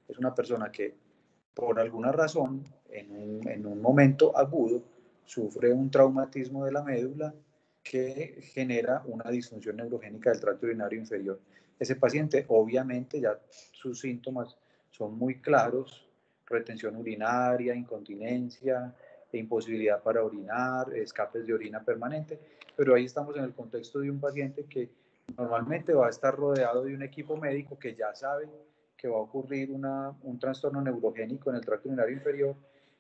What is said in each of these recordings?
es una persona que por alguna razón, en un momento agudo, sufre un traumatismo de la médula que genera una disfunción neurogénica del tracto urinario inferior. Ese paciente, obviamente, ya sus síntomas son muy claros: retención urinaria, incontinencia, imposibilidad para orinar, escapes de orina permanente, pero ahí estamos en el contexto de un paciente que normalmente va a estar rodeado de un equipo médico que ya sabe que va a ocurrir un trastorno neurogénico en el tracto urinario inferior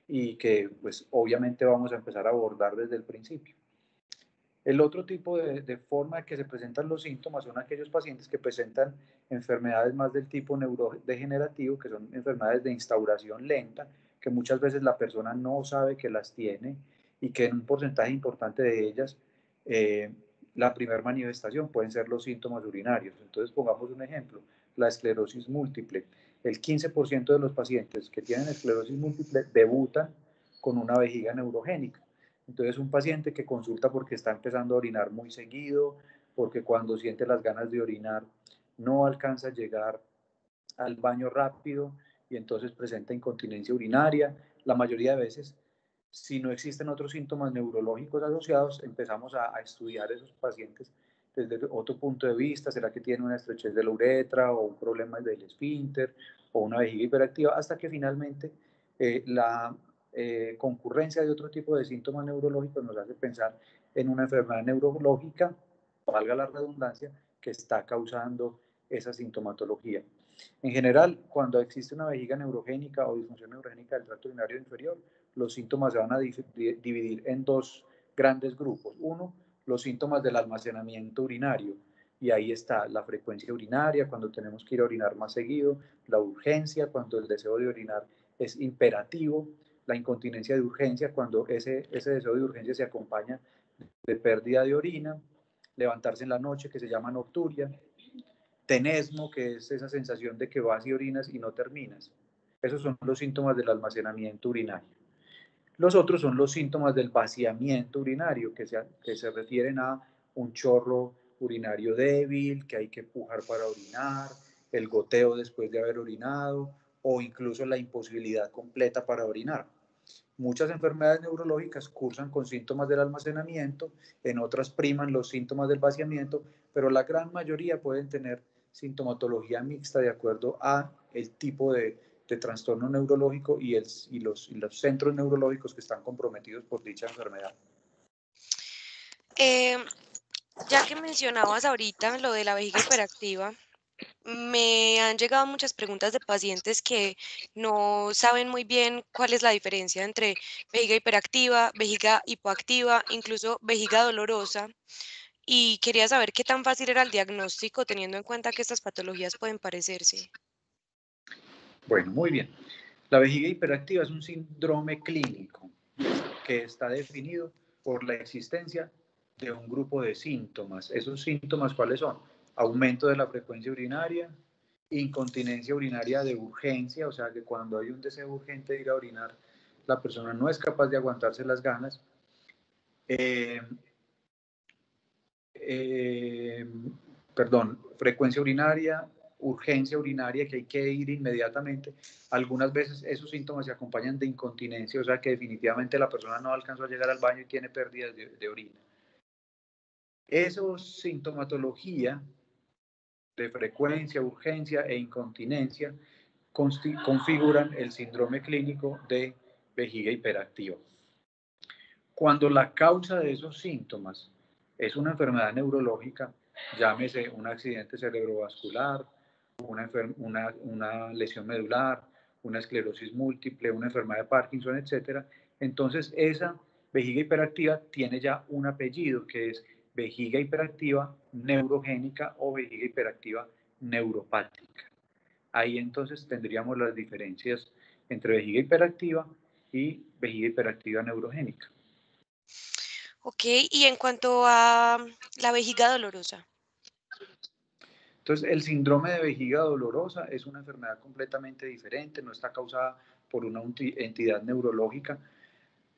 y que pues obviamente vamos a empezar a abordar desde el principio. El otro tipo de forma que se presentan los síntomas son aquellos pacientes que presentan enfermedades más del tipo neurodegenerativo, que son enfermedades de instauración lenta, que muchas veces la persona no sabe que las tiene y que en un porcentaje importante de ellas, la primera manifestación pueden ser los síntomas urinarios. Entonces, pongamos un ejemplo: la esclerosis múltiple. El 15% de los pacientes que tienen esclerosis múltiple debutan con una vejiga neurogénica. Entonces, un paciente que consulta porque está empezando a orinar muy seguido, porque cuando siente las ganas de orinar no alcanza a llegar al baño rápido y entonces presenta incontinencia urinaria. La mayoría de veces, si no existen otros síntomas neurológicos asociados, empezamos a estudiar esos pacientes desde otro punto de vista. ¿Será que tiene una estrechez de la uretra o un problema del esfínter o una vejiga hiperactiva? Hasta que finalmente la concurrencia de otro tipo de síntomas neurológicos nos hace pensar en una enfermedad neurológica, valga la redundancia, que está causando esa sintomatología. En general, cuando existe una vejiga neurogénica o disfunción neurogénica del tracto urinario inferior, los síntomas se van a dividir en dos grandes grupos. Uno, los síntomas del almacenamiento urinario, y ahí está la frecuencia urinaria, cuando tenemos que ir a orinar más seguido; la urgencia, cuando el deseo de orinar es imperativo; la incontinencia de urgencia, cuando ese deseo de urgencia se acompaña de pérdida de orina; levantarse en la noche, que se llama nocturia; tenesmo, que es esa sensación de que vas y orinas y no terminas. Esos son los síntomas del almacenamiento urinario. Los otros son los síntomas del vaciamiento urinario, que se refieren a un chorro urinario débil, que hay que empujar para orinar, el goteo después de haber orinado, o incluso la imposibilidad completa para orinar. Muchas enfermedades neurológicas cursan con síntomas del almacenamiento, en otras priman los síntomas del vaciamiento, pero la gran mayoría pueden tener sintomatología mixta de acuerdo a el tipo de trastorno neurológico y los centros neurológicos que están comprometidos por dicha enfermedad. Ya que mencionabas ahorita lo de la vejiga hiperactiva, me han llegado muchas preguntas de pacientes que no saben muy bien cuál es la diferencia entre vejiga hiperactiva, vejiga hipoactiva, incluso vejiga dolorosa, y quería saber qué tan fácil era el diagnóstico teniendo en cuenta que estas patologías pueden parecerse. Bueno, muy bien. La vejiga hiperactiva es un síndrome clínico que está definido por la existencia de un grupo de síntomas. ¿Esos síntomas cuáles son? Aumento de la frecuencia urinaria, incontinencia urinaria de urgencia, o sea que cuando hay un deseo urgente de ir a orinar, la persona no es capaz de aguantarse las ganas. Eh, eh, Frecuencia urinaria, urgencia urinaria, que hay que ir inmediatamente. Algunas veces esos síntomas se acompañan de incontinencia, o sea que definitivamente la persona no alcanzó a llegar al baño y tiene pérdidas de orina. Esos sintomatología de frecuencia, urgencia e incontinencia configuran el síndrome clínico de vejiga hiperactiva. Cuando la causa de esos síntomas es una enfermedad neurológica, llámese un accidente cerebrovascular, una lesión medular, una esclerosis múltiple, una enfermedad de Parkinson, etc., entonces esa vejiga hiperactiva tiene ya un apellido, que es vejiga hiperactiva neurogénica o vejiga hiperactiva neuropática. Ahí entonces tendríamos las diferencias entre vejiga hiperactiva y vejiga hiperactiva neurogénica. Ok, y en cuanto a la vejiga dolorosa. Entonces, el síndrome de vejiga dolorosa es una enfermedad completamente diferente, no está causada por una entidad neurológica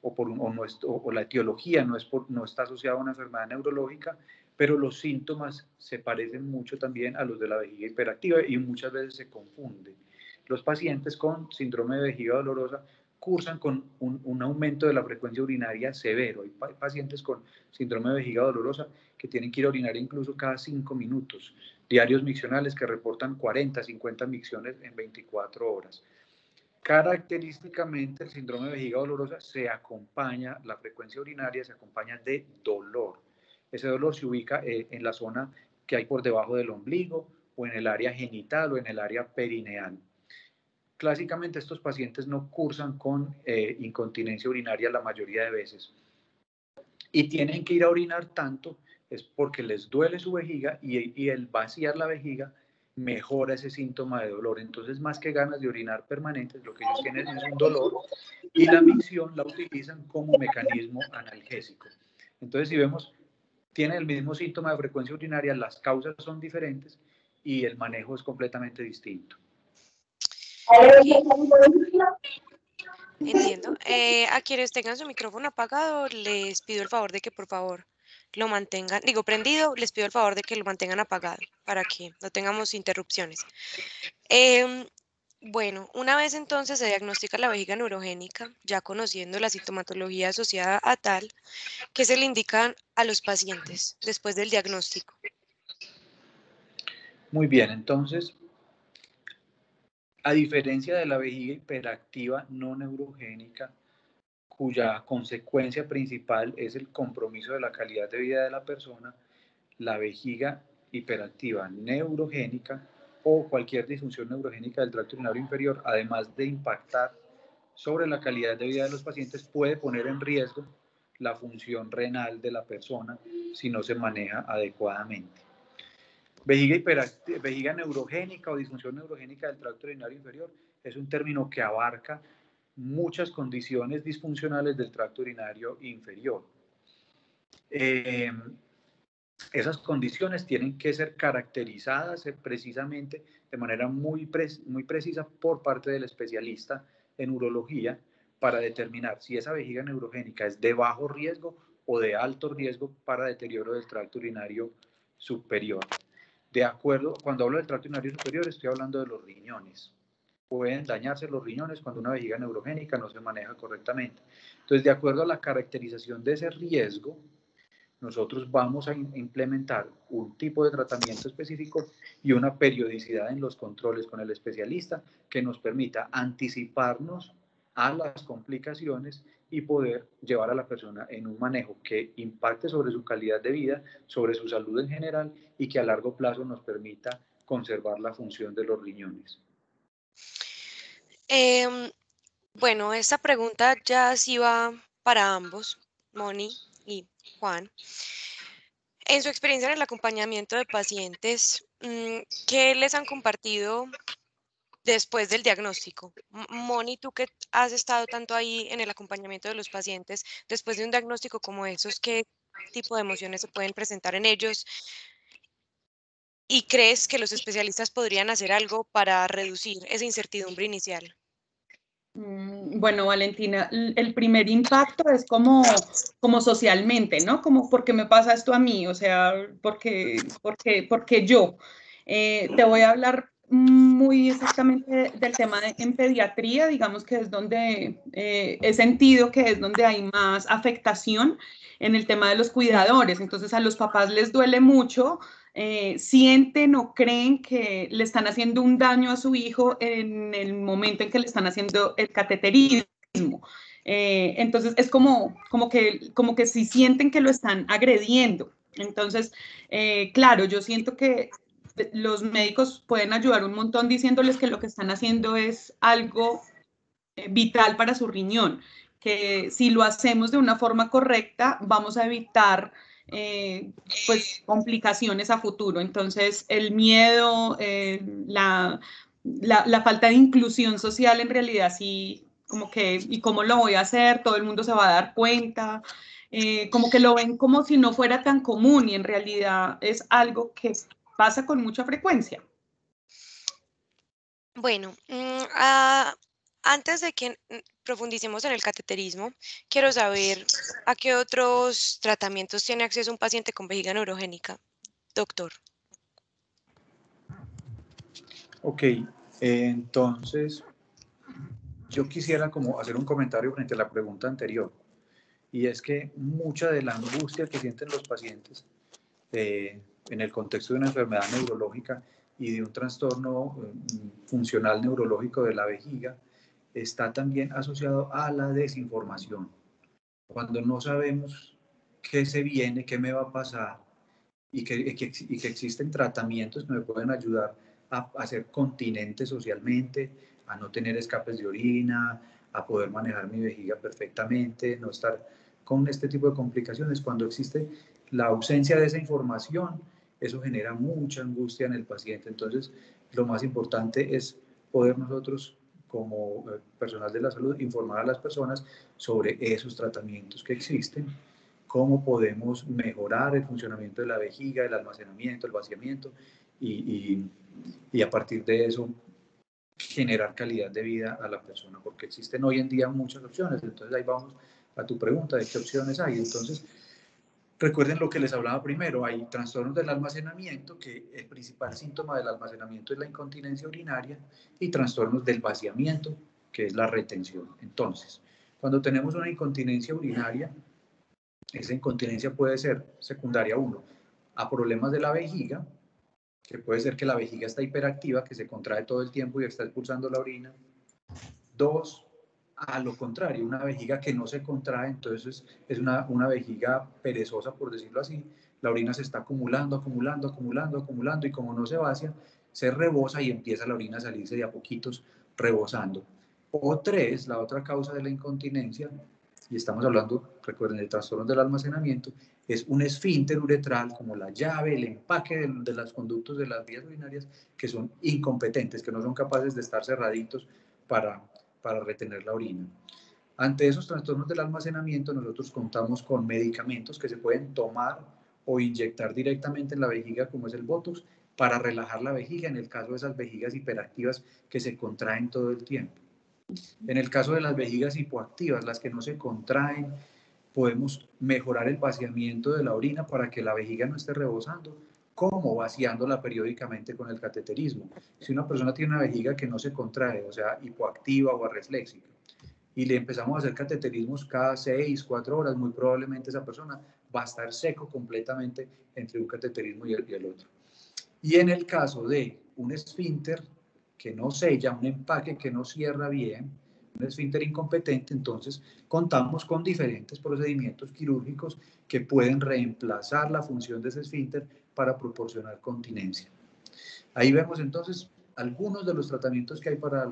o la etiología no está asociada a una enfermedad neurológica, pero los síntomas se parecen mucho también a los de la vejiga hiperactiva y muchas veces se confunden. Los pacientes con síndrome de vejiga dolorosa cursan con un aumento de la frecuencia urinaria severo. Hay pacientes con síndrome de vejiga dolorosa que tienen que ir a orinar incluso cada 5 minutos. Diarios miccionales que reportan 40, 50 micciones en 24 horas. Característicamente, el síndrome de vejiga dolorosa se acompaña, la frecuencia urinaria se acompaña de dolor. Ese dolor se ubica en la zona que hay por debajo del ombligo o en el área genital o en el área perineal. Clásicamente estos pacientes no cursan con incontinencia urinaria la mayoría de veces y tienen que ir a orinar tanto es porque les duele su vejiga y el vaciar la vejiga mejora ese síntoma de dolor. Entonces, más que ganas de orinar permanentes, lo que ellos tienen es un dolor y la micción la utilizan como mecanismo analgésico. Entonces, si vemos, tienen el mismo síntoma de frecuencia urinaria, las causas son diferentes y el manejo es completamente distinto. Okay. Entiendo. A quienes tengan su micrófono apagado, les pido el favor de que por favor lo mantengan, digo prendido, les pido el favor de que lo mantengan apagado para que no tengamos interrupciones. Bueno, una vez entonces se diagnostica la vejiga neurogénica, ya conociendo la sintomatología asociada a tal, ¿qué se le indican a los pacientes después del diagnóstico? Muy bien, entonces, a diferencia de la vejiga hiperactiva no neurogénica, cuya consecuencia principal es el compromiso de la calidad de vida de la persona, la vejiga hiperactiva neurogénica o cualquier disfunción neurogénica del tracto urinario inferior, además de impactar sobre la calidad de vida de los pacientes, puede poner en riesgo la función renal de la persona si no se maneja adecuadamente. Vejiga neurogénica o disfunción neurogénica del tracto urinario inferior es un término que abarca muchas condiciones disfuncionales del tracto urinario inferior. Esas condiciones tienen que ser caracterizadas precisamente de manera muy precisa por parte del especialista en urología para determinar si esa vejiga neurogénica es de bajo riesgo o de alto riesgo para deterioro del tracto urinario superior. De acuerdo, cuando hablo del tracto urinario superior estoy hablando de los riñones. Pueden dañarse los riñones cuando una vejiga neurogénica no se maneja correctamente. Entonces, de acuerdo a la caracterización de ese riesgo, nosotros vamos a implementar un tipo de tratamiento específico y una periodicidad en los controles con el especialista que nos permita anticiparnos a las complicaciones y poder llevar a la persona en un manejo que impacte sobre su calidad de vida, sobre su salud en general y que a largo plazo nos permita conservar la función de los riñones. Bueno, esta pregunta ya sí va para ambos, Moni y Juan. En su experiencia en el acompañamiento de pacientes, ¿qué les han compartido después del diagnóstico? Moni, tú que has estado tanto ahí en el acompañamiento de los pacientes, después de un diagnóstico como esos, ¿qué tipo de emociones se pueden presentar en ellos? ¿Y crees que los especialistas podrían hacer algo para reducir esa incertidumbre inicial? Bueno, Valentina, el primer impacto es como socialmente, ¿no? Como, ¿por qué me pasa esto a mí? O sea, ¿por qué yo? Te voy a hablar muy exactamente del tema en pediatría, digamos que es donde he sentido que es donde hay más afectación en el tema de los cuidadores. Entonces, a los papás les duele mucho, sienten o creen que le están haciendo un daño a su hijo en el momento en que le están haciendo el cateterismo. Entonces es como que si sienten que lo están agrediendo. Entonces, claro, yo siento que los médicos pueden ayudar un montón diciéndoles que lo que están haciendo es algo vital para su riñón, que si lo hacemos de una forma correcta vamos a evitar pues complicaciones a futuro. Entonces el miedo, la falta de inclusión social en realidad sí, como que, ¿y cómo lo voy a hacer? Todo el mundo se va a dar cuenta. Como que lo ven como si no fuera tan común y en realidad es algo que pasa con mucha frecuencia. Bueno, antes de que profundicemos en el cateterismo, quiero saber a qué otros tratamientos tiene acceso un paciente con vejiga neurogénica, doctor. Ok, Entonces, yo quisiera como hacer un comentario frente a la pregunta anterior, y es que mucha de la angustia que sienten los pacientes en el contexto de una enfermedad neurológica y de un trastorno funcional neurológico de la vejiga está también asociado a la desinformación. Cuando no sabemos qué se viene, qué me va a pasar, y que existen tratamientos que me pueden ayudar a ser continente socialmente, a no tener escapes de orina, a poder manejar mi vejiga perfectamente, no estar con este tipo de complicaciones. Cuando existe la ausencia de esa información, eso genera mucha angustia en el paciente. Entonces, lo más importante es poder nosotros, como personal de la salud, informar a las personas sobre esos tratamientos que existen, cómo podemos mejorar el funcionamiento de la vejiga, el almacenamiento, el vaciamiento y a partir de eso generar calidad de vida a la persona, porque existen hoy en día muchas opciones. Entonces ahí vamos a tu pregunta de qué opciones hay. Entonces, recuerden lo que les hablaba primero, hay trastornos del almacenamiento, que el principal síntoma del almacenamiento es la incontinencia urinaria, y trastornos del vaciamiento, que es la retención. Entonces, cuando tenemos una incontinencia urinaria, esa incontinencia puede ser secundaria, uno, a problemas de la vejiga, que puede ser que la vejiga está hiperactiva, que se contrae todo el tiempo y está expulsando la orina. Dos, a lo contrario, una vejiga que no se contrae, entonces es una vejiga perezosa, por decirlo así. La orina se está acumulando, y como no se vacía, se rebosa y empieza la orina a salirse de a poquitos rebosando. O tres, la otra causa de la incontinencia, y estamos hablando, recuerden, de trastornos del almacenamiento, es un esfínter uretral, como la llave, el empaque de los conductos de las vías urinarias, que son incompetentes, que no son capaces de estar cerraditos para retener la orina. Ante esos trastornos del almacenamiento, nosotros contamos con medicamentos que se pueden tomar o inyectar directamente en la vejiga, como es el Botox, para relajar la vejiga, en el caso de esas vejigas hiperactivas que se contraen todo el tiempo. En el caso de las vejigas hipoactivas, las que no se contraen, podemos mejorar el vaciamiento de la orina para que la vejiga no esté rebosando, como vaciándola periódicamente con el cateterismo. Si una persona tiene una vejiga que no se contrae, o sea, hipoactiva o arrefléxica, y le empezamos a hacer cateterismos cada 6, 4 horas, muy probablemente esa persona va a estar seco completamente entre un cateterismo y el otro. Y en el caso de un esfínter que no sella, un empaque que no cierra bien, un esfínter incompetente, entonces contamos con diferentes procedimientos quirúrgicos que pueden reemplazar la función de ese esfínter para proporcionar continencia. Ahí vemos entonces algunos de los tratamientos que hay para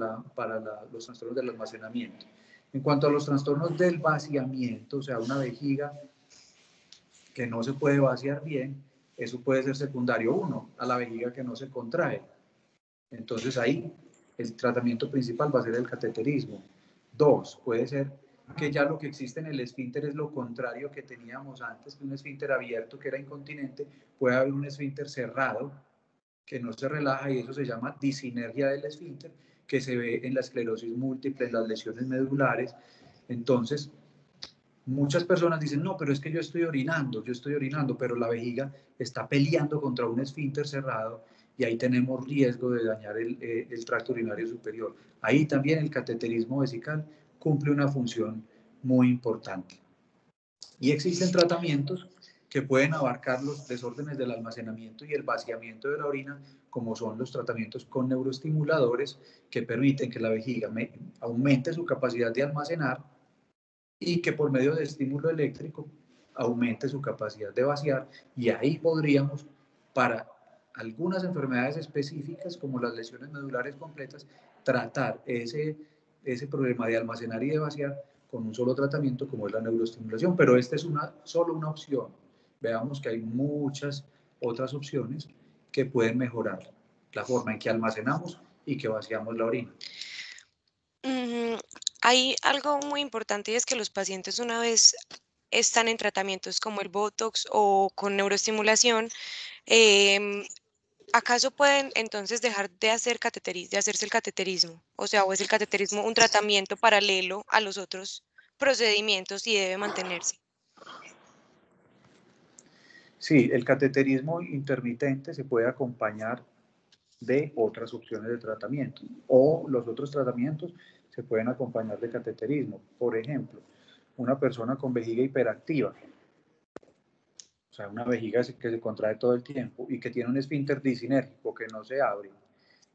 los trastornos del almacenamiento. En cuanto a los trastornos del vaciamiento, o sea, una vejiga que no se puede vaciar bien, eso puede ser secundario, uno, a la vejiga que no se contrae. Entonces ahí el tratamiento principal va a ser el cateterismo. Dos, puede ser que ya lo que existe en el esfínter es lo contrario que teníamos antes, que un esfínter abierto que era incontinente, puede haber un esfínter cerrado que no se relaja, y eso se llama disinergia del esfínter, que se ve en la esclerosis múltiple, en las lesiones medulares. Entonces, muchas personas dicen, no, pero es que yo estoy orinando, pero la vejiga está peleando contra un esfínter cerrado y ahí tenemos riesgo de dañar el tracto urinario superior. Ahí también el cateterismo vesical cumple una función muy importante. Y existen tratamientos que pueden abarcar los desórdenes del almacenamiento y el vaciamiento de la orina, como son los tratamientos con neuroestimuladores, que permiten que la vejiga aumente su capacidad de almacenar y que por medio de estímulo eléctrico aumente su capacidad de vaciar, y ahí podríamos, para algunas enfermedades específicas como las lesiones medulares completas, tratar ese problema de almacenar y de vaciar con un solo tratamiento como es la neuroestimulación, pero esta es solo una opción. Veamos que hay muchas otras opciones que pueden mejorar la forma en que almacenamos y que vaciamos la orina. Hay algo muy importante, y es que los pacientes, una vez están en tratamientos como el Botox o con neuroestimulación, em, ¿acaso pueden entonces dejar de hacerse el cateterismo? O sea, ¿o es el cateterismo un tratamiento paralelo a los otros procedimientos y debe mantenerse? Sí, el cateterismo intermitente se puede acompañar de otras opciones de tratamiento. O los otros tratamientos se pueden acompañar de cateterismo. Por ejemplo, una persona con vejiga hiperactiva, o sea, una vejiga que se contrae todo el tiempo y que tiene un esfínter disinérgico que no se abre,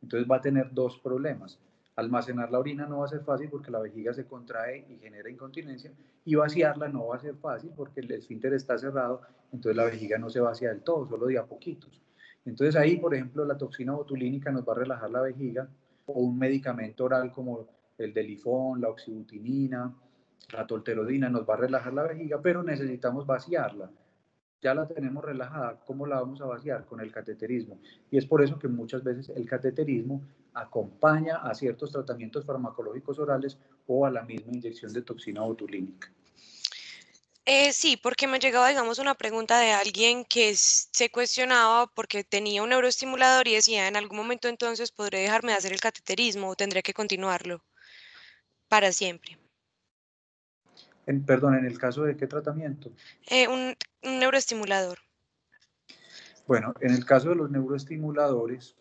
entonces va a tener dos problemas. Almacenar la orina no va a ser fácil porque la vejiga se contrae y genera incontinencia, y vaciarla no va a ser fácil porque el esfínter está cerrado, entonces la vejiga no se vacía del todo, solo de a poquitos. Entonces ahí, por ejemplo, la toxina botulínica nos va a relajar la vejiga, o un medicamento oral como el Delifón, la oxibutinina, la tolterodina nos va a relajar la vejiga, pero necesitamos vaciarla. Ya la tenemos relajada, ¿cómo la vamos a vaciar? Con el cateterismo. Y es por eso que muchas veces el cateterismo acompaña a ciertos tratamientos farmacológicos orales o a la misma inyección de toxina botulínica. Sí, porque me llegaba, digamos, una pregunta de alguien que se cuestionaba porque tenía un neuroestimulador y decía, en algún momento entonces podré dejarme de hacer el cateterismo o tendré que continuarlo para siempre. Perdón, ¿en el caso de qué tratamiento? Un neuroestimulador. Bueno, en el caso de los neuroestimuladores,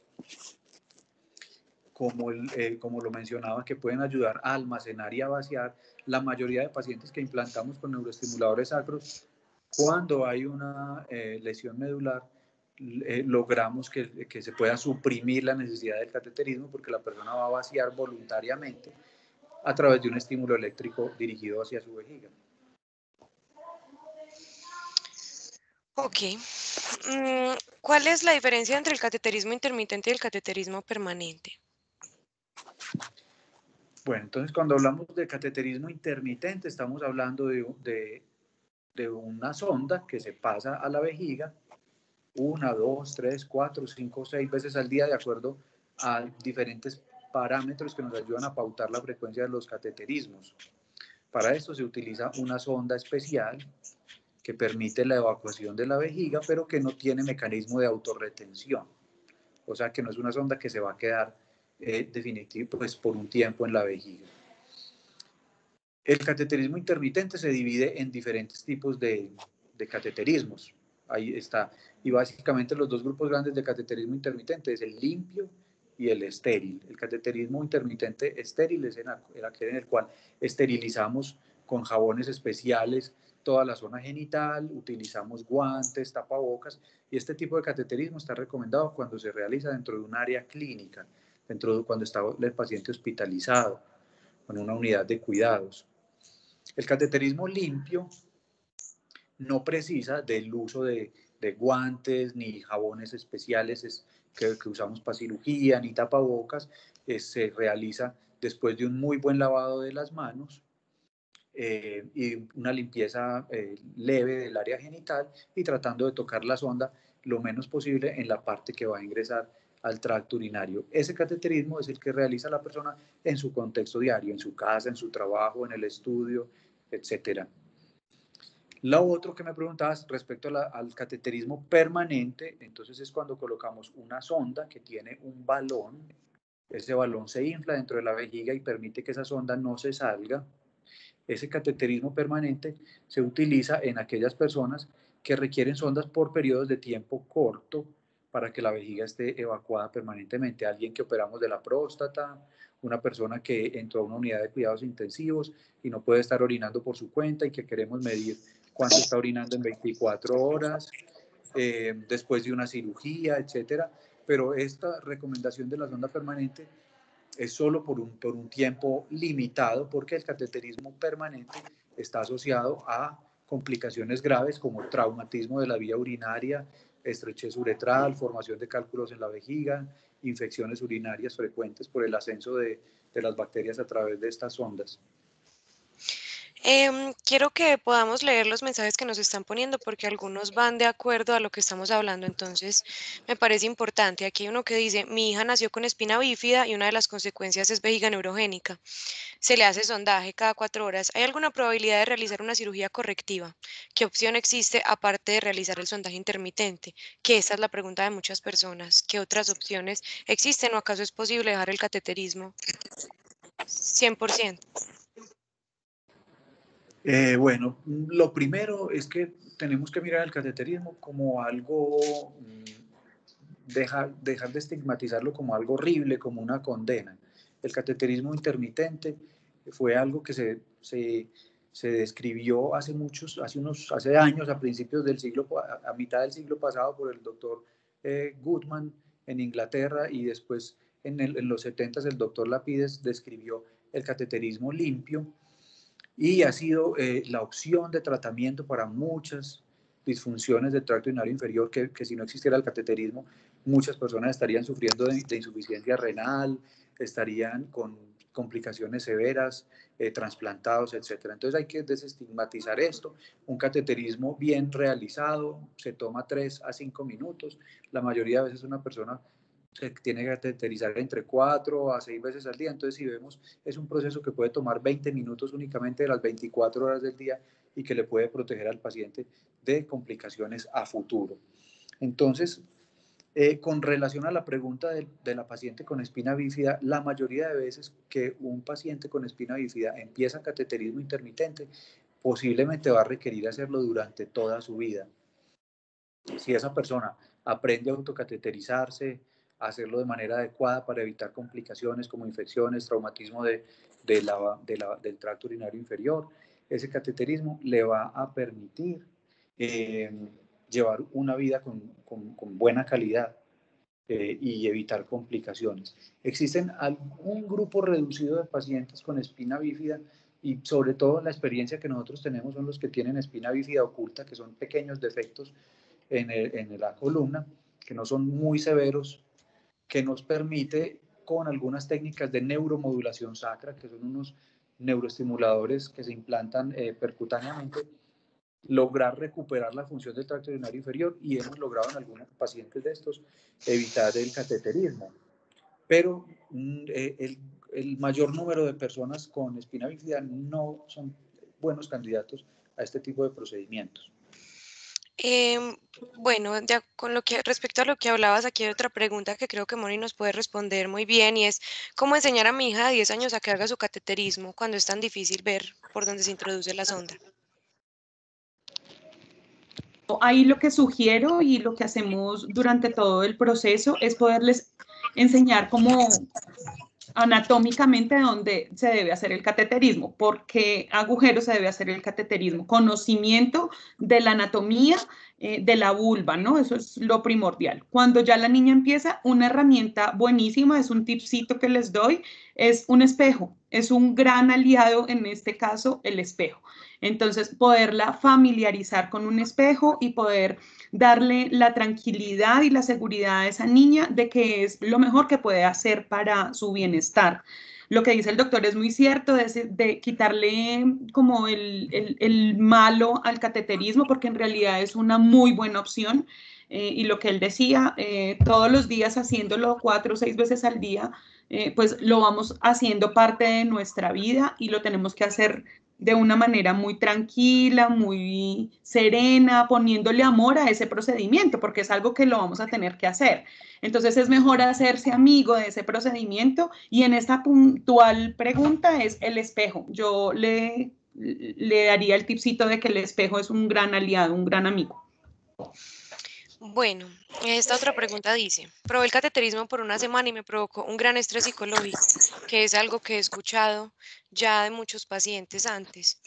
como lo mencionaba, que pueden ayudar a almacenar y a vaciar, la mayoría de pacientes que implantamos con neuroestimuladores sacros, cuando hay una lesión medular, logramos que se pueda suprimir la necesidad del cateterismo porque la persona va a vaciar voluntariamente a través de un estímulo eléctrico dirigido hacia su vejiga. Ok. ¿Cuál es la diferencia entre el cateterismo intermitente y el cateterismo permanente? Bueno, entonces cuando hablamos de cateterismo intermitente, estamos hablando de una sonda que se pasa a la vejiga 1, 2, 3, 4, 5, 6 veces al día, de acuerdo a diferentes parámetros que nos ayudan a pautar la frecuencia de los cateterismos. Para esto se utiliza una sonda especial que permite la evacuación de la vejiga, pero que no tiene mecanismo de autorretención. O sea, que no es una sonda que se va a quedar definitivo pues, por un tiempo en la vejiga. El cateterismo intermitente se divide en diferentes tipos de cateterismos. Ahí está. Y básicamente los dos grupos grandes de cateterismo intermitente es el limpio y el estéril. El cateterismo intermitente estéril es aquel en el cual esterilizamos con jabones especiales toda la zona genital, utilizamos guantes, tapabocas, y este tipo de cateterismo está recomendado cuando se realiza dentro de un área clínica, cuando está el paciente hospitalizado, con una unidad de cuidados. El cateterismo limpio no precisa del uso de guantes ni jabones especiales que usamos para cirugía, ni tapabocas. Se realiza después de un muy buen lavado de las manos y una limpieza leve del área genital, y tratando de tocar la sonda lo menos posible en la parte que va a ingresar al tracto urinario. Ese cateterismo es el que realiza la persona en su contexto diario, en su casa, en su trabajo, en el estudio, etcétera. Lo otro que me preguntabas respecto al cateterismo permanente, entonces es cuando colocamos una sonda que tiene un balón. Ese balón se infla dentro de la vejiga y permite que esa sonda no se salga. Ese cateterismo permanente se utiliza en aquellas personas que requieren sondas por periodos de tiempo corto para que la vejiga esté evacuada permanentemente. Alguien que operamos de la próstata, una persona que entró a una unidad de cuidados intensivos y no puede estar orinando por su cuenta y que queremos medir cuánto está orinando en 24 horas, después de una cirugía, etcétera. Pero esta recomendación de la sonda permanente es solo por un tiempo limitado, porque el cateterismo permanente está asociado a complicaciones graves como traumatismo de la vía urinaria, estrechez uretral, formación de cálculos en la vejiga, infecciones urinarias frecuentes por el ascenso de las bacterias a través de estas sondas. Quiero que podamos leer los mensajes que nos están poniendo porque algunos van de acuerdo a lo que estamos hablando, entonces me parece importante. Aquí hay uno que dice, mi hija nació con espina bífida y una de las consecuencias es vejiga neurogénica. Se le hace sondaje cada 4 horas. ¿Hay alguna probabilidad de realizar una cirugía correctiva? ¿Qué opción existe aparte de realizar el sondaje intermitente? Que esa es la pregunta de muchas personas. ¿Qué otras opciones existen o acaso es posible dejar el cateterismo 100%? Bueno, lo primero es que tenemos que mirar el cateterismo como algo dejar de estigmatizarlo como algo horrible, como una condena. El cateterismo intermitente fue algo que se describió hace años, a principios del siglo, a mitad del siglo pasado, por el doctor Goodman en Inglaterra, y después en los 70s el doctor Lapides describió el cateterismo limpio, y ha sido la opción de tratamiento para muchas disfunciones del tracto urinario inferior, que si no existiera el cateterismo, muchas personas estarían sufriendo de insuficiencia renal, estarían con complicaciones severas, trasplantados, etc. Entonces hay que desestigmatizar esto. Un cateterismo bien realizado se toma 3 a 5 minutos. La mayoría de veces una persona se tiene que cateterizar entre 4 a 6 veces al día. Entonces, si vemos, es un proceso que puede tomar 20 minutos únicamente de las 24 horas del día y que le puede proteger al paciente de complicaciones a futuro. Entonces, con relación a la pregunta de la paciente con espina bífida, la mayoría de veces que un paciente con espina bífida empieza cateterismo intermitente, posiblemente va a requerir hacerlo durante toda su vida. Si esa persona aprende a autocateterizarse, a hacerlo de manera adecuada para evitar complicaciones como infecciones, traumatismo del tracto urinario inferior, ese cateterismo le va a permitir llevar una vida con buena calidad y evitar complicaciones. Existen algún grupo reducido de pacientes con espina bífida, y sobre todo la experiencia que nosotros tenemos son los que tienen espina bífida oculta, que son pequeños defectos en la columna, que no son muy severos, que nos permite con algunas técnicas de neuromodulación sacra, que son unos neuroestimuladores que se implantan percutáneamente, lograr recuperar la función del tracto urinario inferior, y hemos logrado en algunos pacientes de estos evitar el cateterismo. Pero el mayor número de personas con espina bífida no son buenos candidatos a este tipo de procedimientos. Bueno, ya con respecto a lo que hablabas, aquí hay otra pregunta que creo que Moni nos puede responder muy bien, y es ¿cómo enseñar a mi hija de 10 años a que haga su cateterismo cuando es tan difícil ver por dónde se introduce la sonda? Ahí lo que sugiero y lo que hacemos durante todo el proceso es poderles enseñar cómo anatómicamente dónde se debe hacer el cateterismo, por qué agujero se debe hacer el cateterismo, conocimiento de la anatomía de la vulva, ¿no? Eso es lo primordial. Cuando ya la niña empieza, una herramienta buenísima, es un tipcito que les doy, es un espejo, es un gran aliado en este caso el espejo. Entonces, poderla familiarizar con un espejo y poder darle la tranquilidad y la seguridad a esa niña de que es lo mejor que puede hacer para su bienestar. Lo que dice el doctor es muy cierto, de quitarle como el malo al cateterismo, porque en realidad es una muy buena opción. Y lo que él decía, todos los días haciéndolo 4 o 6 veces al día, pues lo vamos haciendo parte de nuestra vida y lo tenemos que hacer de una manera muy tranquila, muy serena, poniéndole amor a ese procedimiento, porque es algo que lo vamos a tener que hacer. Entonces es mejor hacerse amigo de ese procedimiento, y en esta puntual pregunta es el espejo. Yo le daría el tipcito de que el espejo es un gran aliado, un gran amigo. Bueno, esta otra pregunta dice, probé el cateterismo por una semana y me provocó un gran estrés psicológico, que es algo que he escuchado ya de muchos pacientes antes.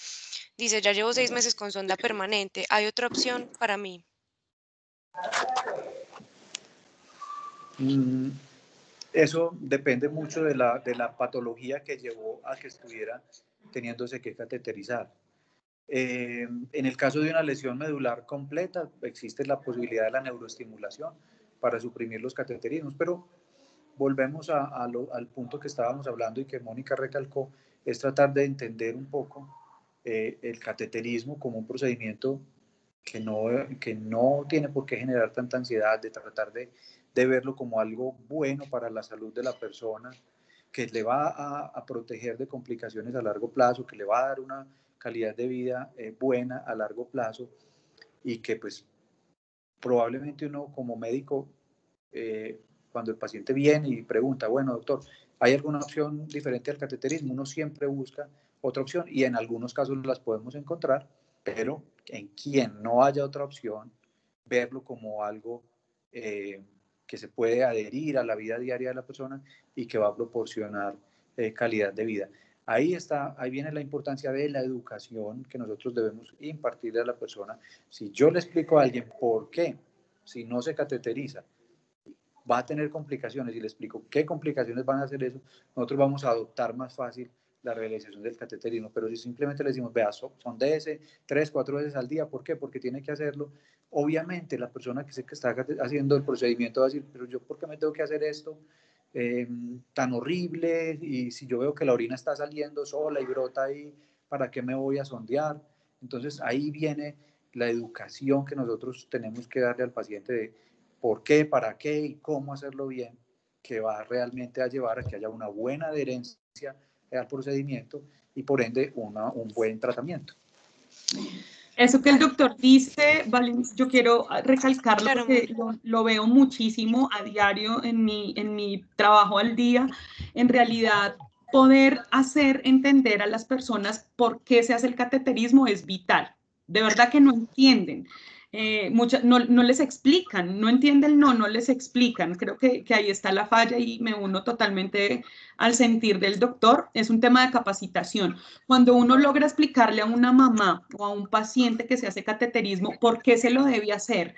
Dice, ya llevo 6 meses con sonda permanente, ¿hay otra opción para mí? Eso depende mucho de la patología que llevó a que estuviera teniéndose que cateterizar. En el caso de una lesión medular completa, existe la posibilidad de la neuroestimulación para suprimir los cateterismos, pero volvemos al punto que estábamos hablando y que Mónica recalcó, es tratar de entender un poco el cateterismo como un procedimiento que no tiene por qué generar tanta ansiedad, de tratar de verlo como algo bueno para la salud de la persona, que le va a proteger de complicaciones a largo plazo, que le va a dar una calidad de vida buena a largo plazo, y que pues probablemente uno como médico, cuando el paciente viene y pregunta, bueno doctor, ¿hay alguna opción diferente al cateterismo? Uno siempre busca otra opción, y en algunos casos las podemos encontrar, pero en quien no haya otra opción, verlo como algo que se puede adherir a la vida diaria de la persona y que va a proporcionar calidad de vida. Ahí viene la importancia de la educación que nosotros debemos impartirle a la persona. Si yo le explico a alguien por qué, si no se cateteriza, va a tener complicaciones y le explico qué complicaciones van a hacer eso, nosotros vamos a adoptar más fácil la realización del cateterismo. Pero si simplemente le decimos, vea, son DS 3, 4 veces al día, ¿por qué? Porque tiene que hacerlo. Obviamente la persona que está haciendo el procedimiento va a decir, pero yo, ¿por qué me tengo que hacer esto tan horrible? Y si yo veo que la orina está saliendo sola y brota ahí, ¿para qué me voy a sondear? Entonces ahí viene la educación que nosotros tenemos que darle al paciente de por qué, para qué y cómo hacerlo bien, que va realmente a llevar a que haya una buena adherencia al procedimiento y por ende un buen tratamiento. Eso que el doctor dice, vale, yo quiero recalcarlo, Claro, porque lo veo muchísimo a diario en mi trabajo al día. En realidad, poder hacer entender a las personas por qué se hace el cateterismo es vital. De verdad que no entienden. No les explican, no entienden, no les explican. Creo que ahí está la falla y me uno totalmente al sentir del doctor. Es un tema de capacitación. Cuando uno logra explicarle a una mamá o a un paciente que se hace cateterismo por qué se lo debe hacer,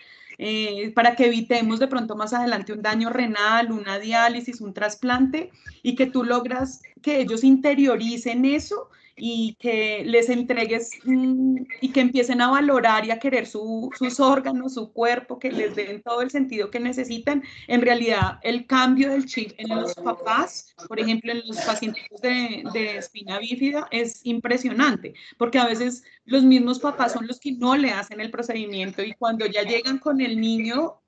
para que evitemos de pronto más adelante un daño renal, una diálisis, un trasplante, y que tú logras que ellos interioricen eso y que les entregues y que empiecen a valorar y a querer sus órganos, su cuerpo, que les den todo el sentido que necesitan. En realidad, el cambio del chip en los papás, por ejemplo, en los pacientes de espina bífida, es impresionante, porque a veces los mismos papás son los que no le hacen el procedimiento, y cuando ya llegan con el niño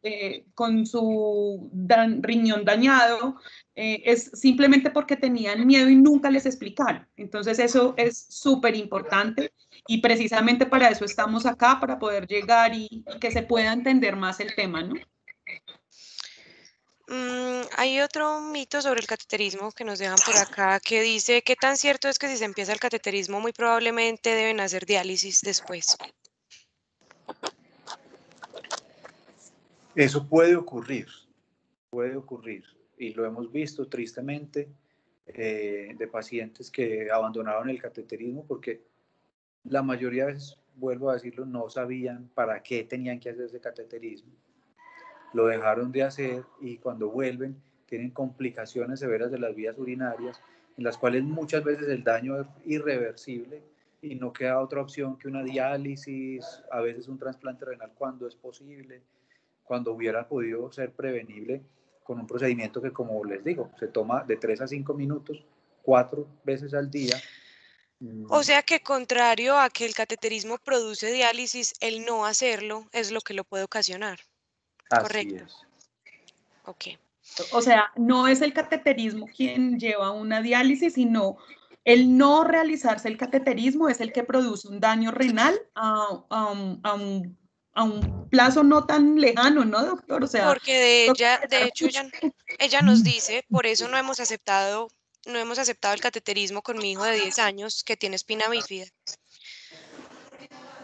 con su riñón dañado, es simplemente porque tenían miedo y nunca les explicaron. Entonces eso es súper importante, y precisamente para eso estamos acá, para poder llegar y que se pueda entender más el tema, ¿no? Hay otro mito sobre el cateterismo que nos dejan por acá que dice, ¿qué tan cierto es que si se empieza el cateterismo muy probablemente deben hacer diálisis después? Eso puede ocurrir y lo hemos visto tristemente de pacientes que abandonaron el cateterismo porque la mayoría de veces, vuelvo a decirlo, no sabían para qué tenían que hacer ese cateterismo. Lo dejaron de hacer y cuando vuelven tienen complicaciones severas de las vías urinarias, en las cuales muchas veces el daño es irreversible y no queda otra opción que una diálisis, a veces un trasplante renal cuando es posible, cuando hubiera podido ser prevenible con un procedimiento que, como les digo, se toma de 3 a 5 minutos, 4 veces al día. O sea que, contrario a que el cateterismo produce diálisis, el no hacerlo es lo que lo puede ocasionar. Así Correcto. es. Ok. O sea, no es el cateterismo quien lleva una diálisis, sino el no realizarse el cateterismo es el que produce un daño renal a un plazo no tan lejano, ¿no, doctor? O sea, Porque de hecho, ella nos dice, por eso no hemos aceptado el cateterismo con mi hijo de 10 años que tiene espina bífida.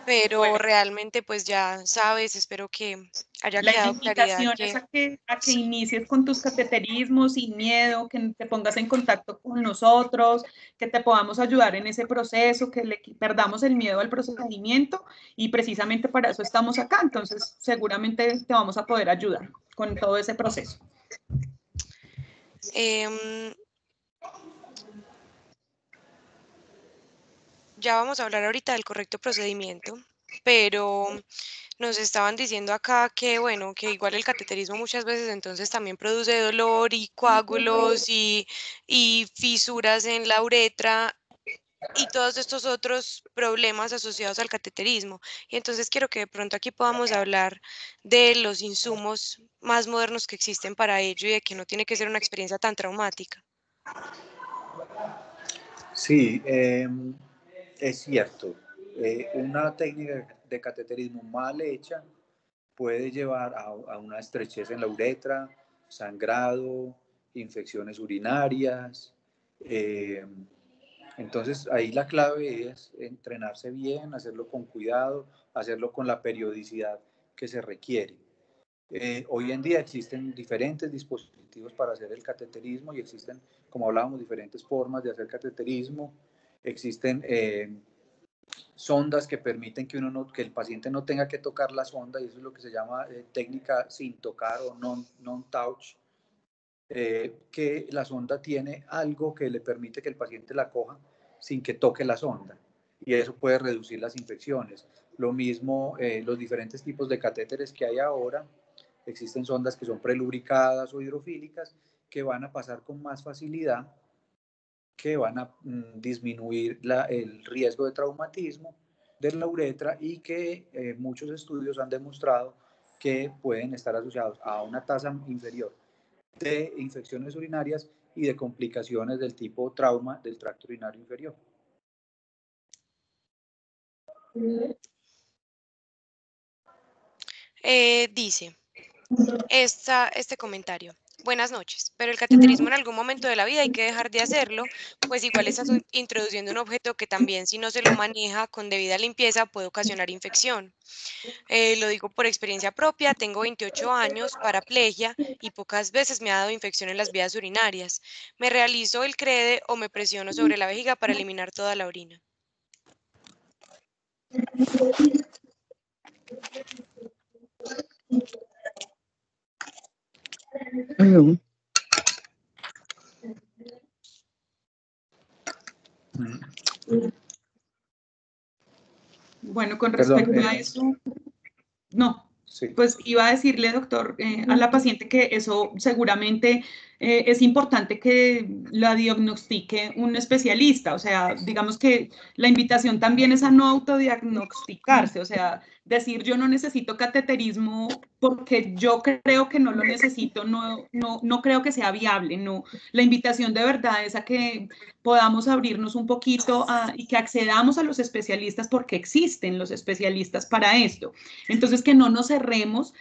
Pero bueno, realmente, pues ya sabes, espero que haya la quedado claridad invitación es que a que inicies con tus cateterismos sin miedo, que te pongas en contacto con nosotros, que te podamos ayudar en ese proceso, que le perdamos el miedo al procedimiento, y precisamente para eso estamos acá. Entonces, seguramente te vamos a poder ayudar con todo ese proceso. Ya vamos a hablar ahorita del correcto procedimiento, pero nos estaban diciendo acá que, bueno, que igual el cateterismo muchas veces entonces también produce dolor y coágulos y fisuras en la uretra y todos estos otros problemas asociados al cateterismo. Y entonces quiero que de pronto aquí podamos hablar de los insumos más modernos que existen para ello y de que no tiene que ser una experiencia tan traumática. Sí, es cierto. Una técnica de cateterismo mal hecha puede llevar a una estrechez en la uretra, sangrado, infecciones urinarias. Entonces ahí la clave es entrenarse bien, hacerlo con cuidado, hacerlo con la periodicidad que se requiere. Hoy en día existen diferentes dispositivos para hacer el cateterismo y existen, como hablábamos, diferentes formas de hacer cateterismo. Existen sondas que permiten que, que el paciente no tenga que tocar la sonda, y eso es lo que se llama técnica sin tocar o non-touch, que la sonda tiene algo que le permite que el paciente la coja sin que toque la sonda, y eso puede reducir las infecciones. Lo mismo, los diferentes tipos de catéteres que hay ahora. Existen sondas que son prelubricadas o hidrofílicas que van a pasar con más facilidad, que van a disminuir el riesgo de traumatismo de la uretra, y que muchos estudios han demostrado que pueden estar asociados a una tasa inferior de infecciones urinarias y de complicaciones del tipo trauma del tracto urinario inferior. Dice este comentario. Buenas noches, pero el cateterismo en algún momento de la vida hay que dejar de hacerlo, pues igual estás introduciendo un objeto que también, si no se lo maneja con debida limpieza, puede ocasionar infección. Lo digo por experiencia propia, tengo 28 años, paraplegia, y pocas veces me ha dado infección en las vías urinarias. Me realizo el CREDE o me presiono sobre la vejiga para eliminar toda la orina. Bueno, con respecto a eso, no, sí. Pues iba a decirle, doctor, a la paciente que eso seguramente es importante que la diagnostique un especialista. O sea, digamos que la invitación también es a no autodiagnosticarse, o sea, decir yo no necesito cateterismo porque yo creo que no lo necesito, no creo que sea viable, no. La invitación de verdad es a que podamos abrirnos un poquito y que accedamos a los especialistas, porque existen los especialistas para esto. Entonces, que no nos cerremos.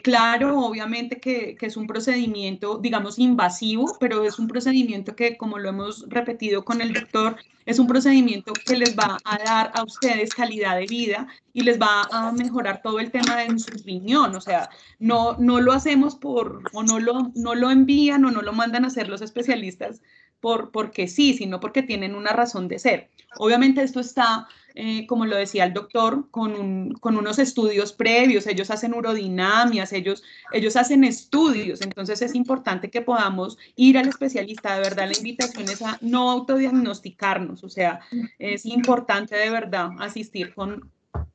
Claro, obviamente que es un procedimiento, digamos, invasivo, pero es un procedimiento que, como lo hemos repetido con el doctor, es un procedimiento que les va a dar a ustedes calidad de vida y les va a mejorar todo el tema de su riñón. O sea, no lo hacemos o no lo envían o no lo mandan a hacer los especialistas porque sí, sino porque tienen una razón de ser. Obviamente esto está, como lo decía el doctor, con unos estudios previos. Ellos hacen urodinamias, ellos hacen estudios. Entonces es importante que podamos ir al especialista. De verdad, la invitación es a no autodiagnosticarnos. O sea, es importante de verdad asistir con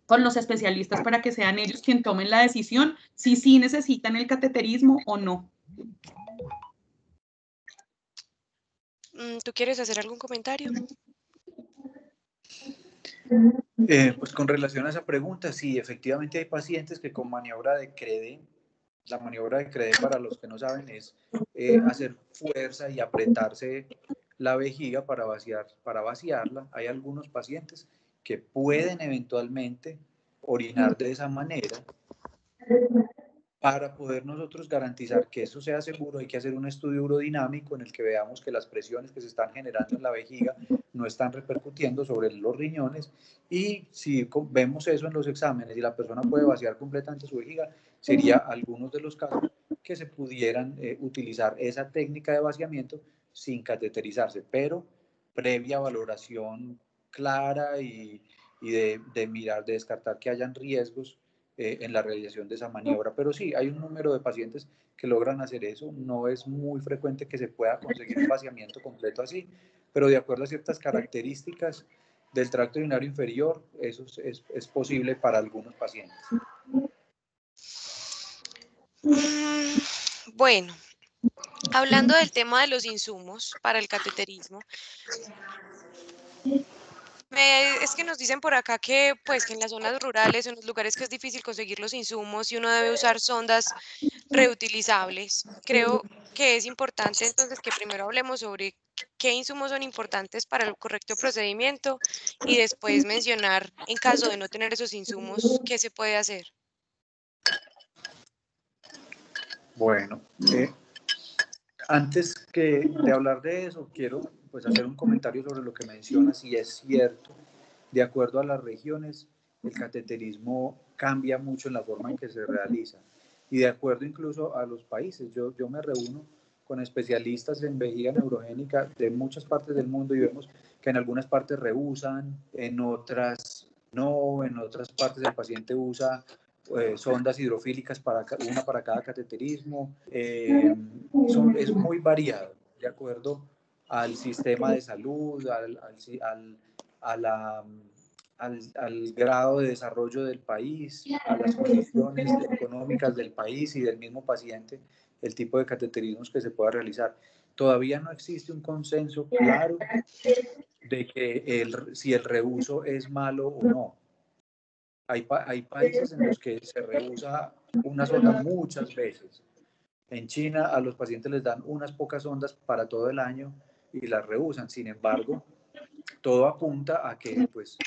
los especialistas para que sean ellos quienes tomen la decisión si sí necesitan el cateterismo o no. ¿Tú quieres hacer algún comentario? Pues con relación a esa pregunta, sí, efectivamente hay pacientes que con maniobra de CREDE, la maniobra de CREDE, para los que no saben, es hacer fuerza y apretarse la vejiga para vaciarla. Hay algunos pacientes que pueden eventualmente orinar de esa manera. Para poder nosotros garantizar que eso sea seguro, hay que hacer un estudio urodinámico en el que veamos que las presiones que se están generando en la vejiga no están repercutiendo sobre los riñones, y si vemos eso en los exámenes y la persona puede vaciar completamente su vejiga, sería algunos de los casos que se pudieran utilizar esa técnica de vaciamiento sin cateterizarse, pero previa valoración clara y de mirar, de descartar que hayan riesgos en la realización de esa maniobra. Pero sí, hay un número de pacientes que logran hacer eso. No es muy frecuente que se pueda conseguir un vaciamiento completo así, pero de acuerdo a ciertas características del tracto urinario inferior, eso es posible para algunos pacientes. Bueno, hablando del tema de los insumos para el cateterismo, es que nos dicen por acá que, pues, que en las zonas rurales, en los lugares que es difícil conseguir los insumos, y uno debe usar sondas reutilizables. Creo que es importante entonces que primero hablemos sobre qué insumos son importantes para el correcto procedimiento, y después mencionar, en caso de no tener esos insumos, qué se puede hacer. Bueno, antes de hablar de eso, quiero pues hacer un comentario sobre lo que mencionas, y es cierto, de acuerdo a las regiones, el cateterismo cambia mucho en la forma en que se realiza. y de acuerdo incluso a los países. Yo me reúno con especialistas en vejiga neurogénica de muchas partes del mundo y vemos que en algunas partes rehusan, en otras no, en otras partes el paciente usa sondas hidrofílicas, una para cada cateterismo. Es muy variado, de acuerdo al sistema de salud, al grado de desarrollo del país, a las condiciones económicas del país y del mismo paciente, el tipo de cateterismos que se pueda realizar. Todavía no existe un consenso claro de que si el reuso es malo o no. Hay países en los que se reusa una sonda muchas veces. En China a los pacientes les dan unas pocas sondas para todo el año y las rehusan. Sin embargo, todo apunta a que, pues,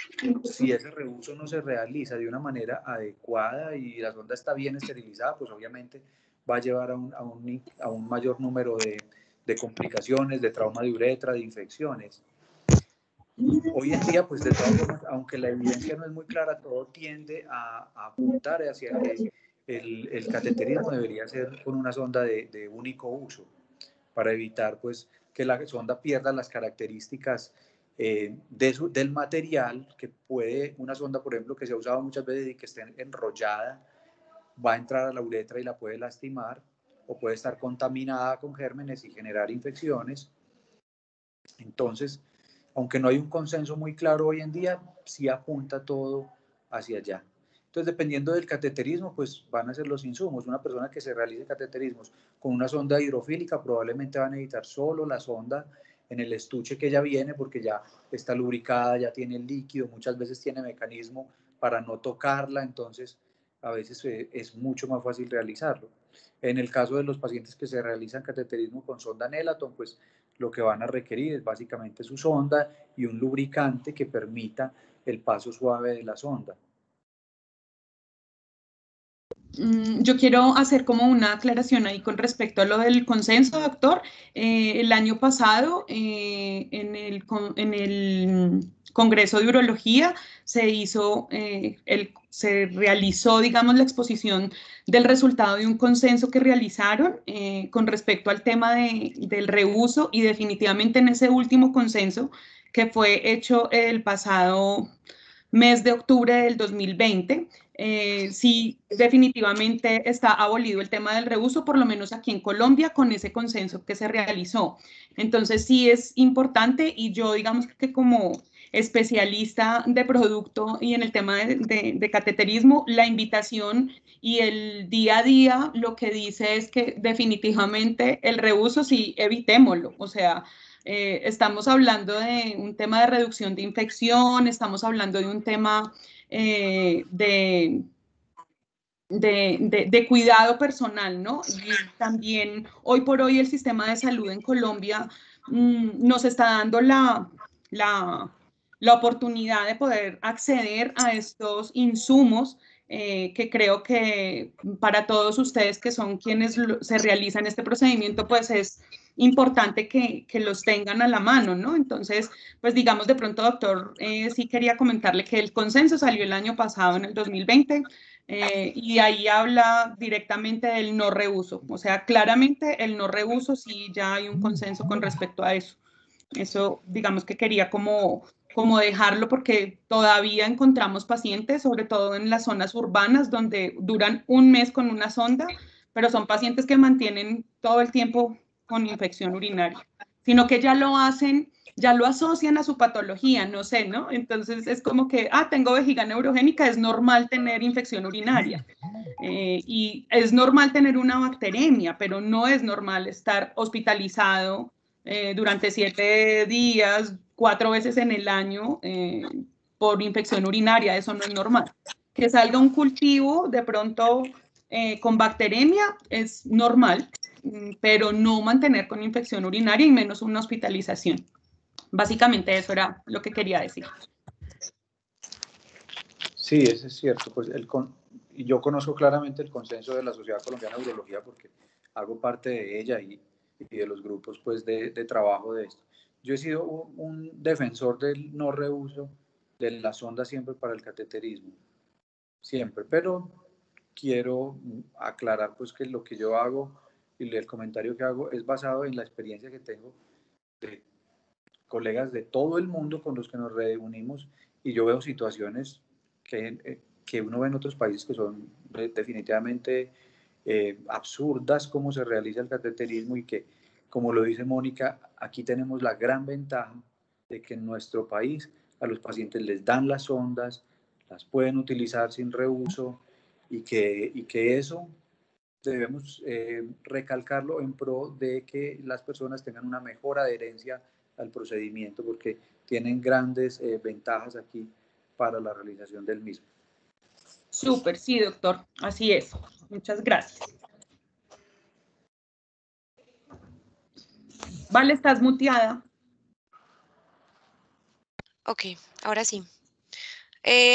si ese reuso no se realiza de una manera adecuada y la sonda está bien esterilizada, pues obviamente va a llevar a un mayor número de complicaciones, de trauma de uretra, de infecciones. Hoy en día, pues de todas formas, aunque la evidencia no es muy clara, todo tiende a apuntar hacia que el cateterismo debería ser con una sonda de único uso, para evitar pues que la sonda pierda las características del material que puede, una sonda por ejemplo que se ha usado muchas veces y que esté enrollada, va a entrar a la uretra y la puede lastimar, o puede estar contaminada con gérmenes y generar infecciones. Entonces, aunque no hay un consenso muy claro hoy en día, sí apunta todo hacia allá. Entonces, dependiendo del cateterismo, pues van a ser los insumos. Una persona que se realice cateterismos con una sonda hidrofílica probablemente va a necesitar solo la sonda en el estuche que ya viene, porque ya está lubricada, ya tiene el líquido, muchas veces tiene mecanismo para no tocarla, entonces a veces es mucho más fácil realizarlo. En el caso de los pacientes que se realizan cateterismo con sonda Nelaton, pues lo que van a requerir es básicamente su sonda y un lubricante que permita el paso suave de la sonda. Yo quiero hacer como una aclaración ahí con respecto a lo del consenso, doctor. El año pasado, en el Congreso de Urología, se realizó, digamos, la exposición del resultado de un consenso que realizaron con respecto al tema del reuso, y definitivamente en ese último consenso que fue hecho el pasado mes de octubre del 2020, sí, definitivamente está abolido el tema del reuso, por lo menos aquí en Colombia, con ese consenso que se realizó. Entonces, sí es importante, y yo, digamos que como especialista de producto y en el tema de cateterismo, la invitación y el día a día lo que dice es que definitivamente el reuso sí evitémoslo, o sea, estamos hablando de un tema de reducción de infección, estamos hablando de un tema de cuidado personal, ¿no? Y también hoy por hoy el sistema de salud en Colombia nos está dando la oportunidad de poder acceder a estos insumos que creo que para todos ustedes que son quienes se realizan este procedimiento, pues es importante que los tengan a la mano, ¿no? Entonces, pues digamos de pronto, doctor, sí quería comentarle que el consenso salió el año pasado, en el 2020, y ahí habla directamente del no reuso. O sea, claramente el no reuso, sí ya hay un consenso con respecto a eso. Eso, digamos que quería como dejarlo, porque todavía encontramos pacientes, sobre todo en las zonas urbanas, donde duran un mes con una sonda, pero son pacientes que mantienen todo el tiempo con infección urinaria, sino que ya lo hacen, ya lo asocian a su patología, no sé, ¿no? Entonces es como que, tengo vejiga neurogénica, es normal tener infección urinaria. Y es normal tener una bacteremia, pero no es normal estar hospitalizado durante 7 días, 4 veces en el año por infección urinaria. Eso no es normal. Que salga un cultivo de pronto con bacteremia es normal, pero no mantener con infección urinaria y menos una hospitalización. Básicamente eso era lo que quería decir. Sí, eso es cierto. Pues yo conozco claramente el consenso de la Sociedad Colombiana de Urología porque hago parte de ella y de los grupos pues, de trabajo de esto. Yo he sido un defensor del no reuso de la sonda siempre para el cateterismo, siempre, pero quiero aclarar pues que lo que yo hago y el comentario que hago es basado en la experiencia que tengo de colegas de todo el mundo con los que nos reunimos, y yo veo situaciones que uno ve en otros países que son definitivamente absurdas, como se realiza el cateterismo, y que, como lo dice Mónica, aquí tenemos la gran ventaja de que en nuestro país a los pacientes les dan las sondas, las pueden utilizar sin reuso, y que eso debemos recalcarlo en pro de que las personas tengan una mejor adherencia al procedimiento, porque tienen grandes ventajas aquí para la realización del mismo. Súper, sí, doctor, así es. Muchas gracias. Vale, estás muteada. Ok, ahora sí.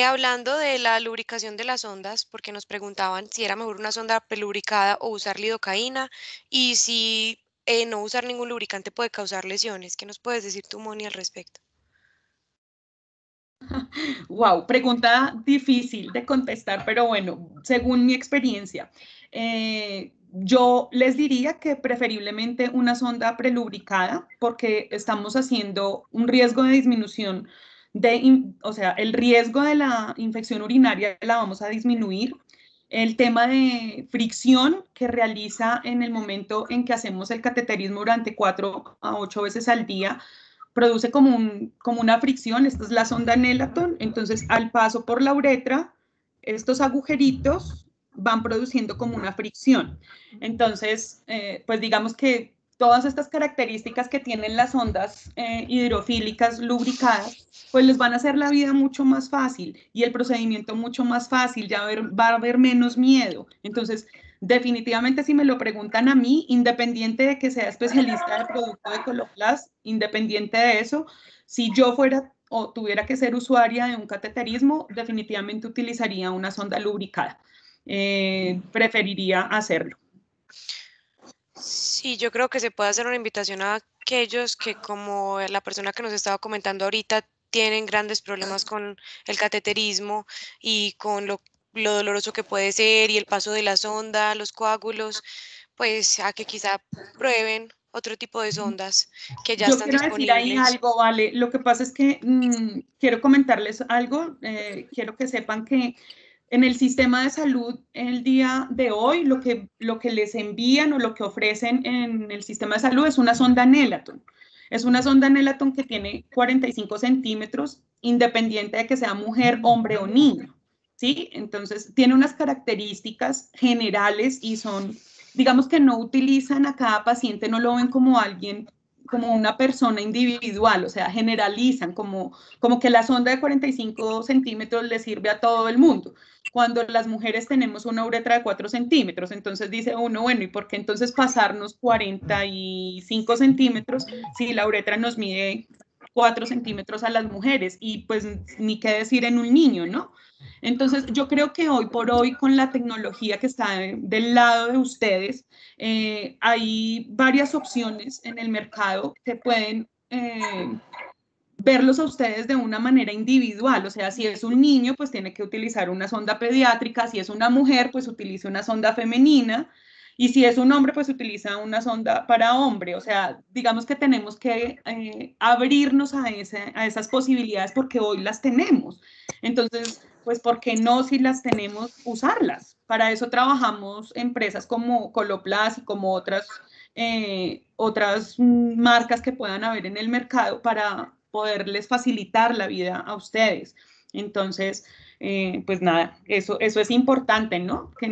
Hablando de la lubricación de las ondas, porque nos preguntaban si era mejor una sonda prelubricada o usar lidocaína, y si no usar ningún lubricante puede causar lesiones. ¿Qué nos puedes decir tú, Moni, al respecto? Wow, pregunta difícil de contestar, pero bueno, según mi experiencia, yo les diría que preferiblemente una sonda prelubricada, porque estamos haciendo un riesgo de disminución o sea, el riesgo de la infección urinaria la vamos a disminuir. El tema de fricción que realiza en el momento en que hacemos el cateterismo durante 4 a 8 veces al día, produce como una fricción. Esta es la sonda Nelaton. Entonces, al paso por la uretra, estos agujeritos van produciendo como una fricción. Entonces, pues digamos que todas estas características que tienen las ondas hidrofílicas lubricadas, pues les van a hacer la vida mucho más fácil y el procedimiento mucho más fácil, ya va a haber menos miedo. Entonces, definitivamente, si me lo preguntan a mí, independiente de que sea especialista de producto de Coloplast, independiente de eso, si yo fuera o tuviera que ser usuaria de un cateterismo, definitivamente utilizaría una sonda lubricada. Preferiría hacerlo. Sí, yo creo que se puede hacer una invitación a aquellos que, como la persona que nos estaba comentando ahorita, tienen grandes problemas con el cateterismo y con lo doloroso que puede ser y el paso de la sonda, los coágulos, pues a que quizá prueben otro tipo de sondas que ya Yo están quiero decir ahí disponibles. algo, vale. Lo que pasa es que quiero comentarles algo. Quiero que sepan que en el sistema de salud el día de hoy lo que les envían o lo que ofrecen en el sistema de salud es una sonda Nelaton. Es una sonda Nelaton que tiene 45 centímetros, independiente de que sea mujer, hombre o niño. ¿Sí? Entonces tiene unas características generales y son, digamos que no utilizan a cada paciente, no lo ven como alguien, como una persona individual, o sea, generalizan como que la sonda de 45 centímetros le sirve a todo el mundo, cuando las mujeres tenemos una uretra de 4 centímetros. Entonces dice uno, bueno, ¿y por qué entonces pasarnos 45 centímetros si la uretra nos mide 4 centímetros a las mujeres? Y pues ni qué decir en un niño, ¿no? Entonces yo creo que hoy por hoy, con la tecnología que está del lado de ustedes, hay varias opciones en el mercado que pueden verlos a ustedes de una manera individual. O sea, si es un niño, pues tiene que utilizar una sonda pediátrica; si es una mujer, pues utiliza una sonda femenina; y si es un hombre, pues utiliza una sonda para hombre. O sea, digamos que tenemos que abrirnos a esas posibilidades, porque hoy las tenemos. Entonces, pues, ¿por qué no, si las tenemos, usarlas? Para eso trabajamos empresas como Coloplast y como otras marcas que puedan haber en el mercado, para poderles facilitar la vida a ustedes. Entonces, pues nada, eso es importante, ¿no? Que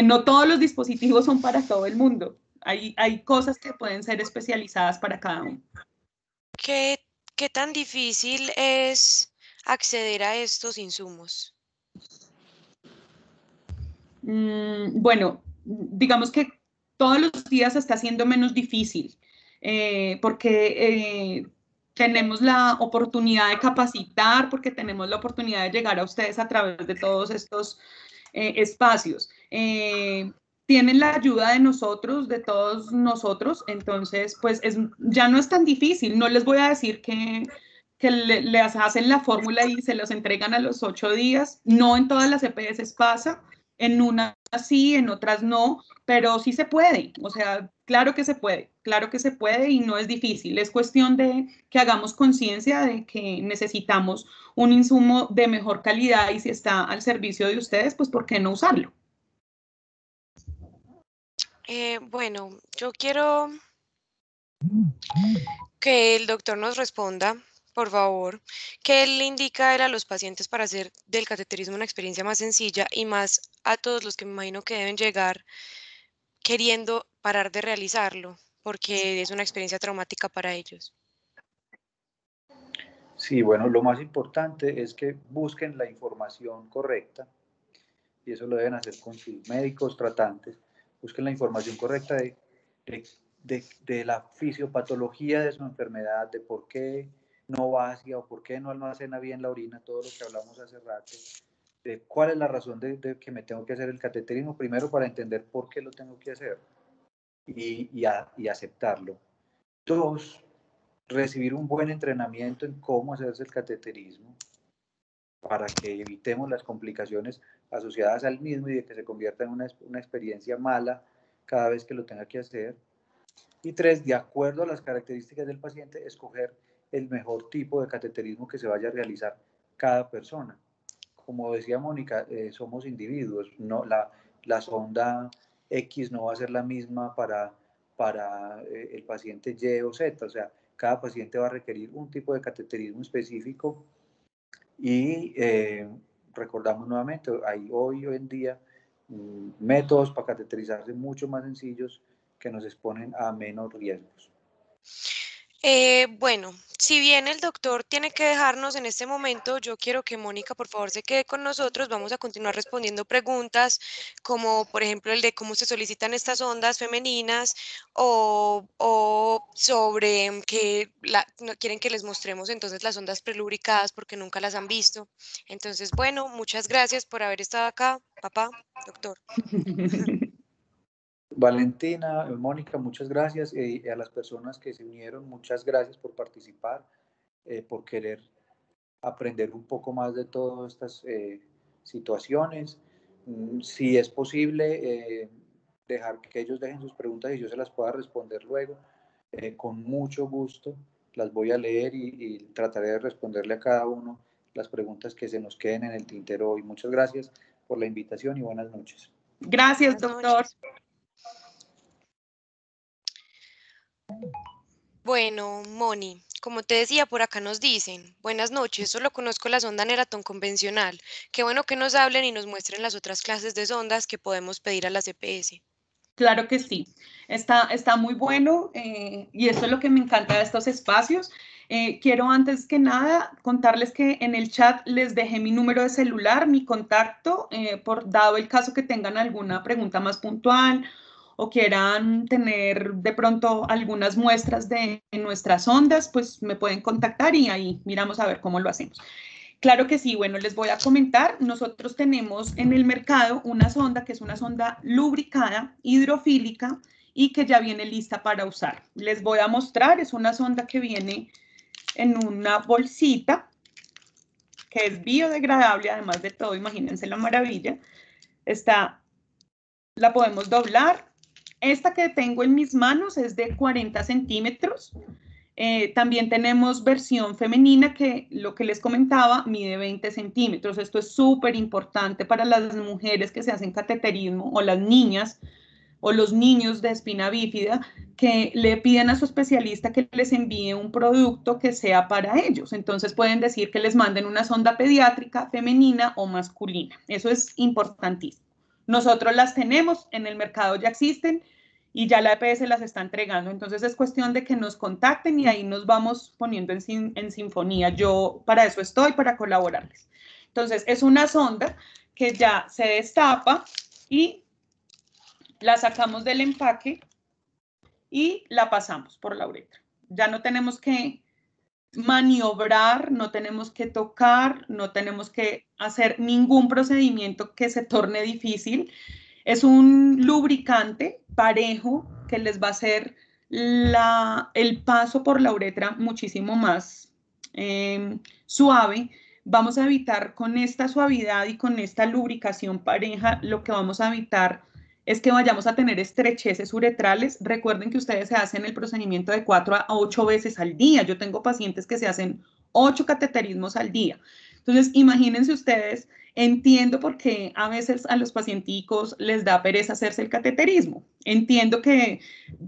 no todos los dispositivos son para todo el mundo. Hay cosas que pueden ser especializadas para cada uno. ¿Qué tan difícil es acceder a estos insumos? Bueno, digamos que todos los días está siendo menos difícil, porque tenemos la oportunidad de capacitar, porque tenemos la oportunidad de llegar a ustedes a través de todos estos espacios. Tienen la ayuda de nosotros, de todos nosotros. Entonces, pues ya no es tan difícil. No les voy a decir que les hacen la fórmula y se los entregan a los 8 días. No en todas las EPS pasa. En unas sí, en otras no, pero sí se puede. O sea, claro que se puede y no es difícil. Es cuestión de que hagamos conciencia de que necesitamos un insumo de mejor calidad y si está al servicio de ustedes, pues ¿por qué no usarlo? Bueno, yo quiero que el doctor nos responda, por favor, qué le indica a él a los pacientes para hacer del cateterismo una experiencia más sencilla y más a todos los que me imagino que deben llegar queriendo parar de realizarlo, porque es una experiencia traumática para ellos. Sí, bueno, lo más importante es que busquen la información correcta, y eso lo deben hacer con sus médicos tratantes. Busquen la información correcta de la fisiopatología de su enfermedad, de por qué no vacia o por qué no almacena bien la orina, todo lo que hablamos hace rato, de cuál es la razón de que me tengo que hacer el cateterismo, primero para entender por qué lo tengo que hacer y aceptarlo. Dos, recibir un buen entrenamiento en cómo hacerse el cateterismo para que evitemos las complicaciones asociadas al mismo y de que se convierta en una experiencia mala cada vez que lo tenga que hacer. Y tres, de acuerdo a las características del paciente, escoger el mejor tipo de cateterismo que se vaya a realizar cada persona. Como decía Mónica, somos individuos, no, la sonda X no va a ser la misma para el paciente Y o Z, o sea, cada paciente va a requerir un tipo de cateterismo específico y recordamos nuevamente, hay hoy en día métodos para cateterizarse mucho más sencillos que nos exponen a menos riesgos. Bueno, si bien el doctor tiene que dejarnos en este momento, yo quiero que Mónica, por favor, se quede con nosotros. Vamos a continuar respondiendo preguntas como, por ejemplo, el de cómo se solicitan estas ondas femeninas o sobre que no quieren que les mostremos entonces las ondas prelubricadas porque nunca las han visto. Entonces, bueno, muchas gracias por haber estado acá, papá, doctor. Valentina, Mónica, muchas gracias. A las personas que se unieron, muchas gracias por participar, por querer aprender un poco más de todas estas situaciones. Si es posible, dejar que ellos dejen sus preguntas y yo se las pueda responder luego. Con mucho gusto las voy a leer y trataré de responderle a cada uno las preguntas que se nos queden en el tintero hoy. Muchas gracias por la invitación y buenas noches. Gracias, Buenas doctor. noches. Bueno, Moni, como te decía, por acá nos dicen, buenas noches, solo conozco la sonda Neratón convencional. Qué bueno que nos hablen y nos muestren las otras clases de sondas que podemos pedir a la CPS. Claro que sí, está muy bueno y eso es lo que me encanta de estos espacios. Quiero antes que nada contarles que en el chat les dejé mi número de celular, mi contacto, por dado el caso que tengan alguna pregunta más puntual o quieran tener de pronto algunas muestras de nuestras ondas, pues me pueden contactar y ahí miramos a ver cómo lo hacemos. Claro que sí, bueno, les voy a comentar, nosotros tenemos en el mercado una sonda que es una sonda lubricada, hidrofílica y que ya viene lista para usar. Les voy a mostrar, es una sonda que viene en una bolsita que es biodegradable, además de todo, imagínense la maravilla. La podemos doblar. Esta que tengo en mis manos es de 40 centímetros. También tenemos versión femenina que lo que les comentaba mide 20 centímetros. Esto es súper importante para las mujeres que se hacen cateterismo o las niñas o los niños de espina bífida que le piden a su especialista que les envíe un producto que sea para ellos. Entonces pueden decir que les manden una sonda pediátrica, femenina o masculina. Eso es importantísimo. Nosotros las tenemos, en el mercado ya existen y ya la EPS las está entregando. Entonces es cuestión de que nos contacten y ahí nos vamos poniendo en sinfonía. Yo para eso estoy, para colaborarles. Entonces es una sonda que ya se destapa y la sacamos del empaque y la pasamos por la uretra. Ya no tenemos que maniobrar, no tenemos que tocar, no tenemos que hacer ningún procedimiento que se torne difícil. Es un lubricante parejo que les va a hacer el paso por la uretra muchísimo más suave. vamos a evitar con esta suavidad y con esta lubricación pareja, lo que vamos a evitar es que vayamos a tener estrecheces uretrales. Recuerden que ustedes se hacen el procedimiento de 4 a 8 veces al día. Yo tengo pacientes que se hacen 8 cateterismos al día. Entonces, imagínense ustedes, entiendo por qué a veces a los pacienticos les da pereza hacerse el cateterismo. Entiendo que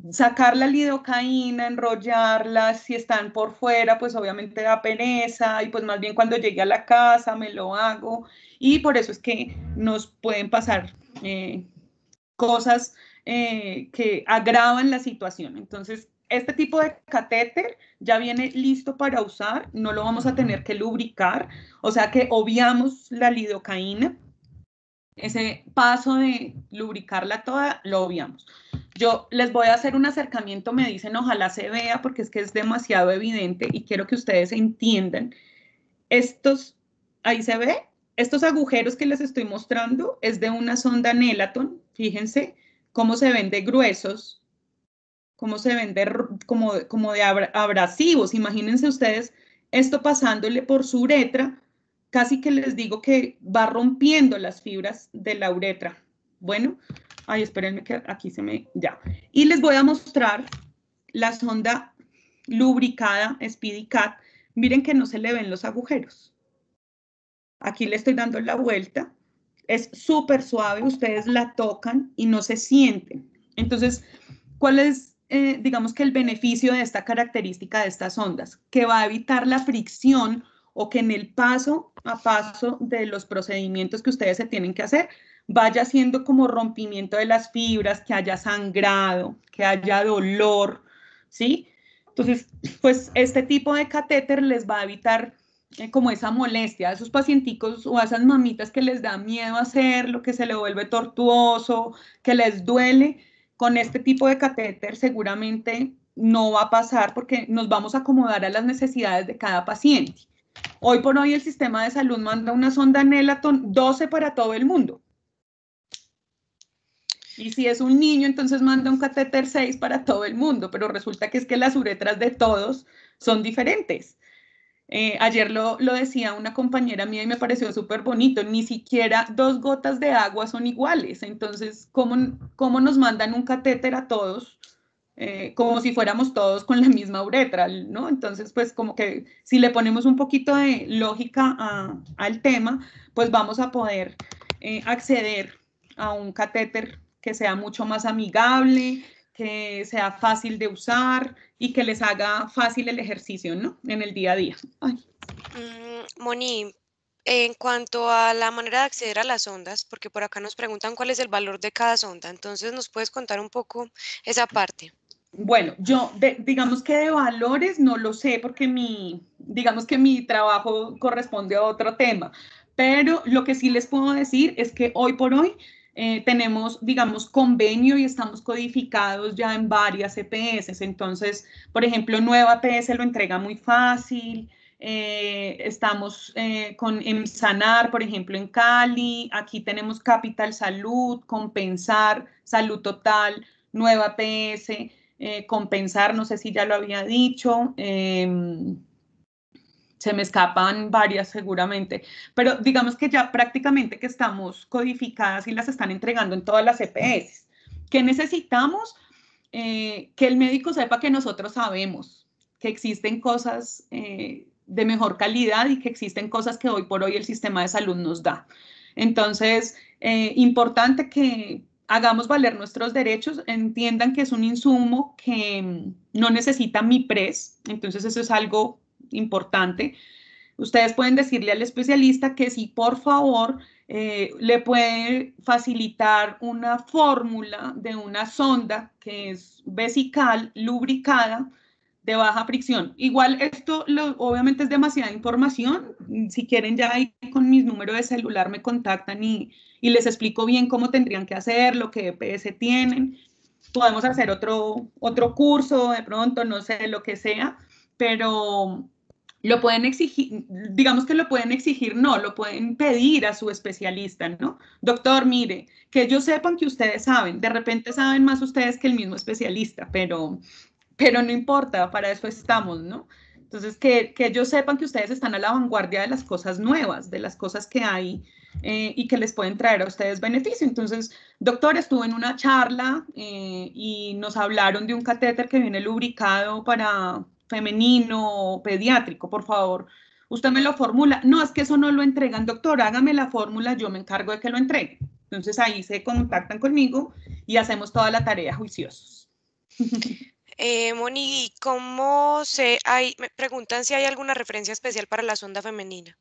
sacar la lidocaína, enrollarla, si están por fuera, pues obviamente da pereza y pues más bien cuando llegue a la casa me lo hago. Y por eso es que nos pueden pasar cosas que agravan la situación. Entonces, este tipo de catéter ya viene listo para usar, no lo vamos a tener que lubricar, o sea que obviamos la lidocaína, ese paso de lubricarla toda, lo obviamos. Yo les voy a hacer un acercamiento, me dicen, ojalá se vea, porque es que es demasiado evidente y quiero que ustedes entiendan. Estos, ahí se ve, estos agujeros que les estoy mostrando es de una sonda Nelaton, fíjense cómo se ven de gruesos, cómo se ven como de abrasivos. Imagínense ustedes esto pasándole por su uretra, casi que les digo que va rompiendo las fibras de la uretra. Bueno, ay, espérenme que aquí se me, ya. Y les voy a mostrar la sonda lubricada SpeedyCat. Miren que no se le ven los agujeros. Aquí le estoy dando la vuelta. Es súper suave, ustedes la tocan y no se sienten. Entonces, ¿cuál es, digamos que el beneficio de esta característica de estas ondas? Que va a evitar la fricción o que en el paso a paso de los procedimientos que ustedes se tienen que hacer, vaya siendo como rompimiento de las fibras, que haya sangrado, que haya dolor, ¿sí? Entonces, pues este tipo de catéter les va a evitar como esa molestia a esos pacienticos o a esas mamitas que les da miedo hacerlo, que se le vuelve tortuoso, que les duele. Con este tipo de catéter seguramente no va a pasar porque nos vamos a acomodar a las necesidades de cada paciente. Hoy por hoy el sistema de salud manda una sonda Nelaton 12 para todo el mundo. Y si es un niño, entonces manda un catéter 6 para todo el mundo, pero resulta que es que las uretras de todos son diferentes. Ayer lo decía una compañera mía y me pareció súper bonito, ni siquiera 2 gotas de agua son iguales, entonces, ¿cómo nos mandan un catéter a todos? Como si fuéramos todos con la misma uretra, ¿no? Entonces, pues como que si le ponemos un poquito de lógica al tema, pues vamos a poder acceder a un catéter que sea mucho más amigable, que sea fácil de usar y que les haga fácil el ejercicio, ¿no? En el día a día. Ay. Moni, en cuanto a la manera de acceder a las ondas, porque por acá nos preguntan cuál es el valor de cada sonda, entonces nos puedes contar un poco esa parte. Bueno, yo digamos que de valores no lo sé porque digamos que mi trabajo corresponde a otro tema, pero lo que sí les puedo decir es que hoy por hoy tenemos, digamos, convenio y estamos codificados ya en varias EPS. Entonces, por ejemplo, Nueva EPS lo entrega muy fácil. Estamos con Sanar, por ejemplo, en Cali. Aquí tenemos Capital Salud, Compensar, Salud Total, Nueva EPS. Compensar, no sé si ya lo había dicho, se me escapan varias seguramente, pero digamos que ya prácticamente que estamos codificadas y las están entregando en todas las EPS. ¿Qué necesitamos? Que el médico sepa que nosotros sabemos que existen cosas de mejor calidad y que existen cosas que hoy por hoy el sistema de salud nos da. Entonces, importante que hagamos valer nuestros derechos, entiendan que es un insumo que no necesita MIPRES, entonces eso es algo importante. Ustedes pueden decirle al especialista que si por favor le puede facilitar una fórmula de una sonda que es vesical, lubricada, de baja fricción. Igual esto obviamente es demasiada información. Si quieren ya ahí con mi número de celular me contactan y les explico bien cómo tendrían que hacerlo, qué EPS tienen. Podemos hacer otro curso de pronto, no sé, lo que sea, pero lo pueden exigir, digamos que lo pueden exigir, no, lo pueden pedir a su especialista, ¿no? Doctor, mire, que ellos sepan que ustedes saben, de repente saben más ustedes que el mismo especialista, pero no importa, para eso estamos, ¿no? Entonces, que ellos sepan que ustedes están a la vanguardia de las cosas nuevas, de las cosas que hay y que les pueden traer a ustedes beneficio. Entonces, doctor, estuve en una charla y nos hablaron de un catéter que viene lubricado para femenino o pediátrico, por favor. Usted me lo formula. No, es que eso no lo entregan, doctor, hágame la fórmula, yo me encargo de que lo entregue. Entonces, ahí se contactan conmigo y hacemos toda la tarea juiciosos. Moni, me preguntan si hay alguna referencia especial para la sonda femenina?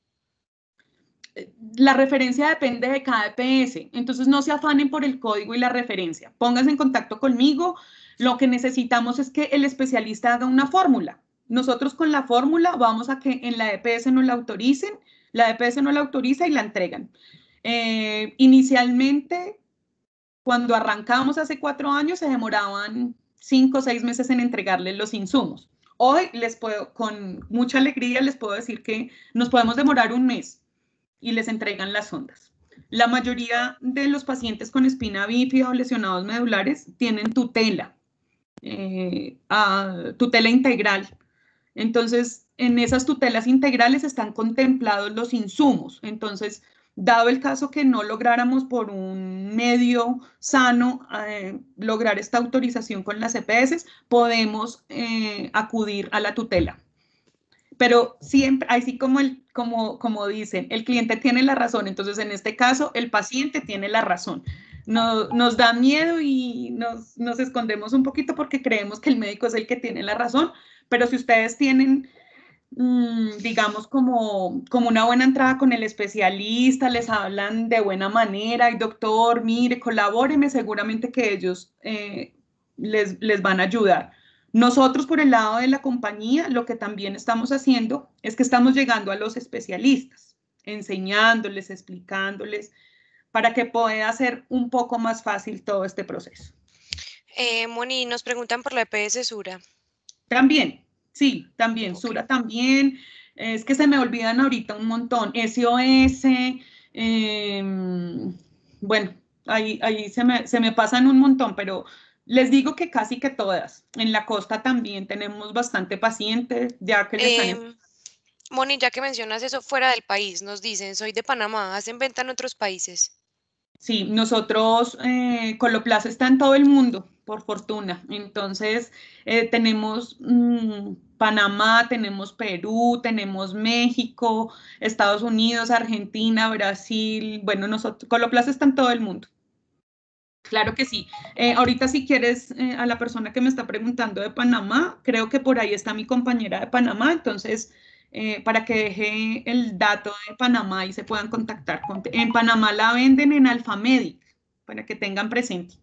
La referencia depende de cada EPS, entonces no se afanen por el código y la referencia. Pónganse en contacto conmigo. Lo que necesitamos es que el especialista haga una fórmula. Nosotros con la fórmula vamos a que en la EPS nos la autoricen, la EPS no la autoriza y la entregan. Inicialmente, cuando arrancamos hace 4 años, se demoraban 5 o 6 meses en entregarles los insumos. Hoy con mucha alegría les puedo decir que nos podemos demorar un mes y les entregan las sondas. La mayoría de los pacientes con espina bífida o lesionados medulares tienen tutela, tutela integral. Entonces, en esas tutelas integrales están contemplados los insumos. Entonces, dado el caso que no lográramos por un medio sano lograr esta autorización con las EPS, podemos acudir a la tutela. Pero siempre, así como dicen, el cliente tiene la razón, entonces en este caso el paciente tiene la razón. Nos da miedo y nos escondemos un poquito porque creemos que el médico es el que tiene la razón, pero si ustedes tienen, digamos, como una buena entrada con el especialista, les hablan de buena manera, y doctor, mire, colabóreme, seguramente que ellos les van a ayudar. Nosotros, por el lado de la compañía, lo que también estamos haciendo es que estamos llegando a los especialistas, enseñándoles, explicándoles, para que pueda ser un poco más fácil todo este proceso. Moni, nos preguntan por la EPS Sura. También, sí, también, okay. Sura también. Es que se me olvidan ahorita un montón. SOS, bueno, ahí se me pasan un montón, pero les digo que casi que todas. En la costa también tenemos bastante pacientes, ya que les están... Moni, ya que mencionas eso, fuera del país, nos dicen, soy de Panamá, ¿hacen venta en otros países? Sí, nosotros, Coloplast está en todo el mundo, por fortuna. Entonces, tenemos Panamá, tenemos Perú, tenemos México, Estados Unidos, Argentina, Brasil. Bueno, Coloplast está en todo el mundo. Claro que sí. Ahorita si quieres, a la persona que me está preguntando de Panamá, creo que por ahí está mi compañera de Panamá, entonces, para que deje el dato de Panamá y se puedan contactar. En Panamá la venden en Alfamedic, para que tengan presente.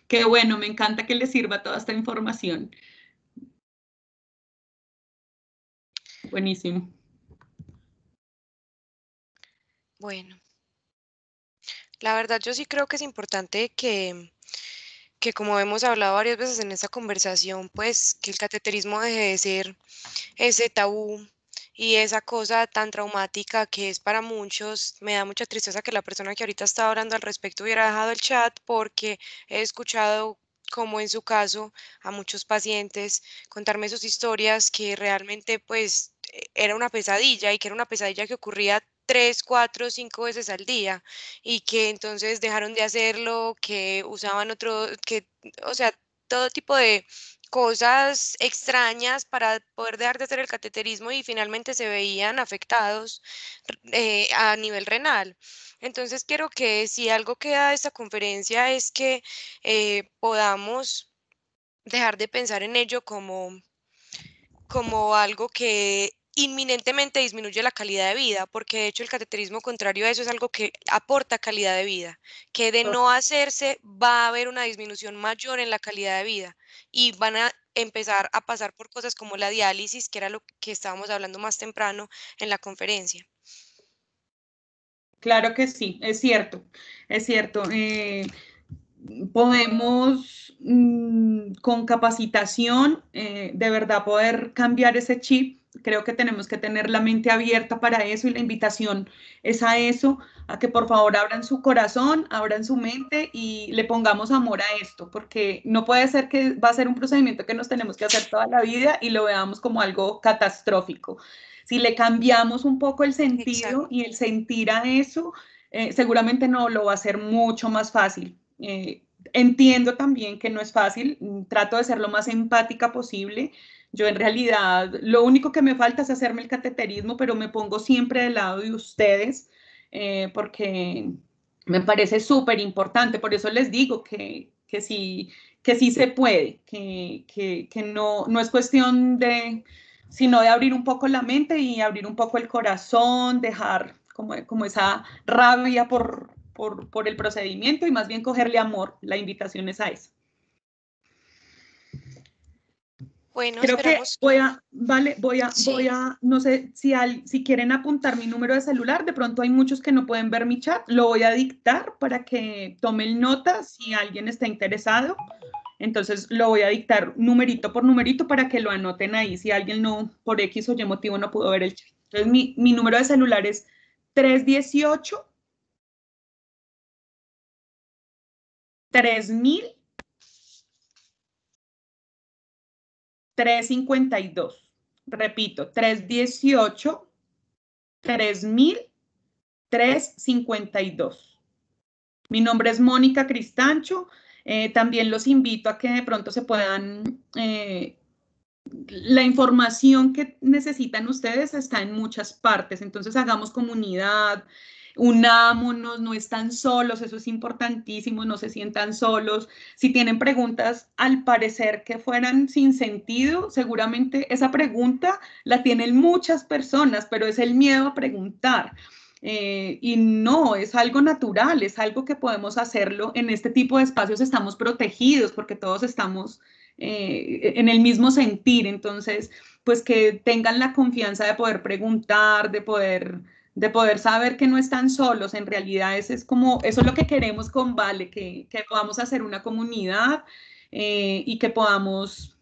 Qué bueno, me encanta que les sirva toda esta información. Buenísimo. Bueno, la verdad yo sí creo que es importante que como hemos hablado varias veces en esta conversación, pues que el cateterismo deje de ser ese tabú y esa cosa tan traumática que es para muchos. Me da mucha tristeza que la persona que ahorita estaba hablando al respecto hubiera dejado el chat, porque he escuchado, como en su caso, a muchos pacientes contarme sus historias que realmente pues era una pesadilla, y que era una pesadilla que ocurría 3, 4, 5 veces al día, y que entonces dejaron de hacerlo, que usaban o sea, todo tipo de cosas extrañas para poder dejar de hacer el cateterismo, y finalmente se veían afectados a nivel renal. Entonces quiero que, si algo queda de esta conferencia, es que podamos dejar de pensar en ello como algo que inminentemente disminuye la calidad de vida, porque de hecho el cateterismo, contrario a eso, es algo que aporta calidad de vida, que de no hacerse va a haber una disminución mayor en la calidad de vida, y van a empezar a pasar por cosas como la diálisis, que era lo que estábamos hablando más temprano en la conferencia. Claro que sí, es cierto, es cierto. Podemos con capacitación de verdad poder cambiar ese chip creo que tenemos que tener la mente abierta para eso y la invitación es a eso, a que por favor abran su corazón, abran su mente y le pongamos amor a esto, porque no puede ser que va a ser un procedimiento que nos tenemos que hacer toda la vida y lo veamos como algo catastrófico. Si le cambiamos un poco el sentido y el sentir a eso, seguramente no lo va a hacer mucho más fácil. Entiendo también que no es fácil, trato de ser lo más empática posible. Yo en realidad lo único que me falta es hacerme el cateterismo, pero me pongo siempre del lado de ustedes porque me parece súper importante. Por eso les digo que sí se puede, que no es cuestión de, sino de abrir un poco la mente y abrir un poco el corazón, dejar como esa rabia por el procedimiento y más bien cogerle amor. La invitación es a eso. Bueno, Creo que esperamos. no sé si quieren apuntar mi número de celular, de pronto hay muchos que no pueden ver mi chat, lo voy a dictar para que tomen nota si alguien está interesado. Entonces lo voy a dictar numerito por numerito para que lo anoten ahí si alguien no, por X o Y motivo no pudo ver el chat. Entonces mi número de celular es 318 3000 352. Repito, 318 3000 352. Mi nombre es Mónica Cristancho. También los invito a que de pronto se puedan la información que necesitan ustedes está en muchas partes, entonces hagamos comunidad, unámonos, no están solos, eso es importantísimo, no se sientan solos. Si tienen preguntas al parecer que fueran sin sentido, seguramente esa pregunta la tienen muchas personas, pero es el miedo a preguntar. Y no, es algo natural, es algo que podemos hacerlo. En este tipo de espacios estamos protegidos porque todos estamos en el mismo sentir, entonces, pues que tengan la confianza de poder preguntar, de poder saber que no están solos, en realidad es como, eso es lo que queremos con Vale, que podamos hacer una comunidad y que podamos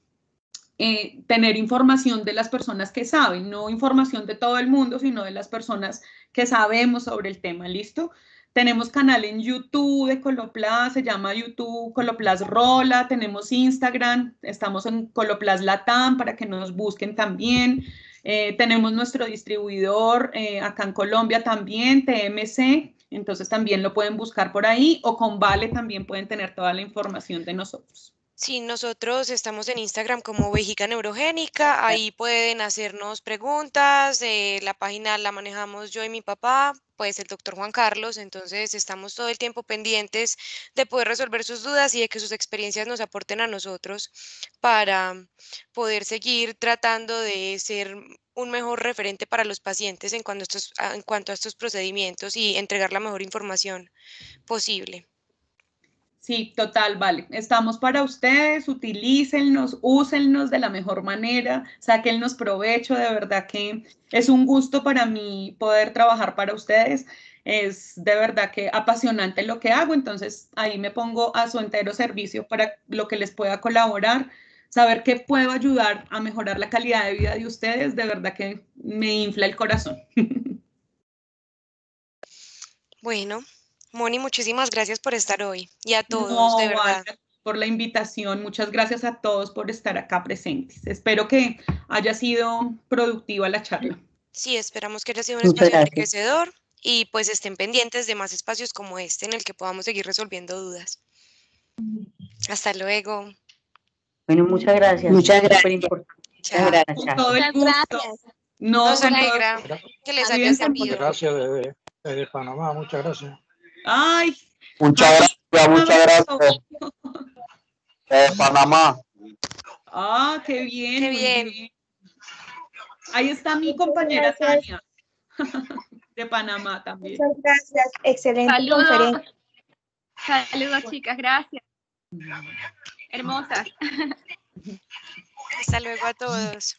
tener información de las personas que saben, no información de todo el mundo, sino de las personas que sabemos sobre el tema, ¿listo? Tenemos canal en YouTube de Coloplast, se llama YouTube Coloplast Rola, tenemos Instagram, estamos en Coloplast Latam para que nos busquen también. Tenemos nuestro distribuidor acá en Colombia también, TMC, entonces también lo pueden buscar por ahí o con Vale también pueden tener toda la información de nosotros. Sí, nosotros estamos en Instagram como Vejiga Neurogénica, ahí pueden hacernos preguntas, la página la manejamos yo y mi papá, pues el doctor Juan Carlos, entonces estamos todo el tiempo pendientes de poder resolver sus dudas y de que sus experiencias nos aporten a nosotros para poder seguir tratando de ser un mejor referente para los pacientes en cuanto a estos procedimientos y entregar la mejor información posible. Sí, total, vale. Estamos para ustedes, utilícennos, úsennos de la mejor manera, sáquennos provecho, de verdad que es un gusto para mí poder trabajar para ustedes. Es de verdad que apasionante lo que hago, entonces ahí me pongo a su entero servicio para lo que les pueda colaborar, saber que puedo ayudar a mejorar la calidad de vida de ustedes, de verdad que me infla el corazón. Bueno, Moni, muchísimas gracias por estar hoy y a todos, de No, vale, verdad. por la invitación. Muchas gracias a todos por estar acá presentes. Espero que haya sido productiva la charla. Sí, esperamos que haya sido un Muchas espacio gracias. enriquecedor y pues estén pendientes de más espacios como este en el que podamos seguir resolviendo dudas. Hasta luego. Bueno, muchas gracias. Muchas Súper gracias. importante. Muchas Chao. gracias. Con Chao. todo el Muchas gusto. gracias. No, Nos con todo. alegra que les haya Cuídense servido. mucho. Gracias desde Panamá, muchas gracias. Ay, Muchas Javi, gracias, un muchas abrazo. gracias. Panamá. Ah, qué bien, Qué muy bien. bien. Ahí está mi compañera Tania, de Panamá también. Muchas gracias. Excelente Saludos. conferencia. Saludos, chicas, gracias. Hermosas. Hasta luego a todos.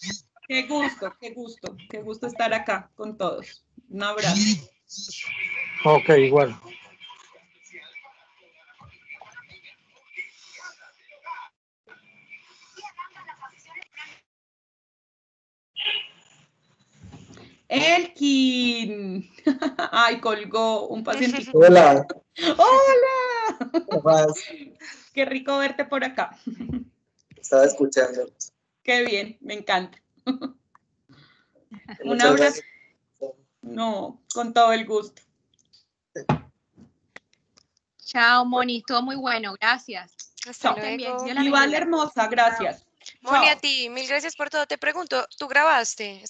Qué gusto, qué gusto, qué gusto estar acá con todos. Un abrazo. Ok, igual. Elkin. Ay, colgó un paciente. Hola, ¡Hola! ¿cómo vas? Qué rico verte por acá. Estaba escuchando. Qué bien, me encanta. Un Muchas abrazo. gracias. No, con todo el gusto. Chao, Moni, estuvo muy bueno, gracias. Hasta Chao. Estén bien, luego. Dios la Igual, bendiga. hermosa, gracias. Moni, a Chao. ti, mil gracias por todo. Te pregunto, ¿tú grabaste?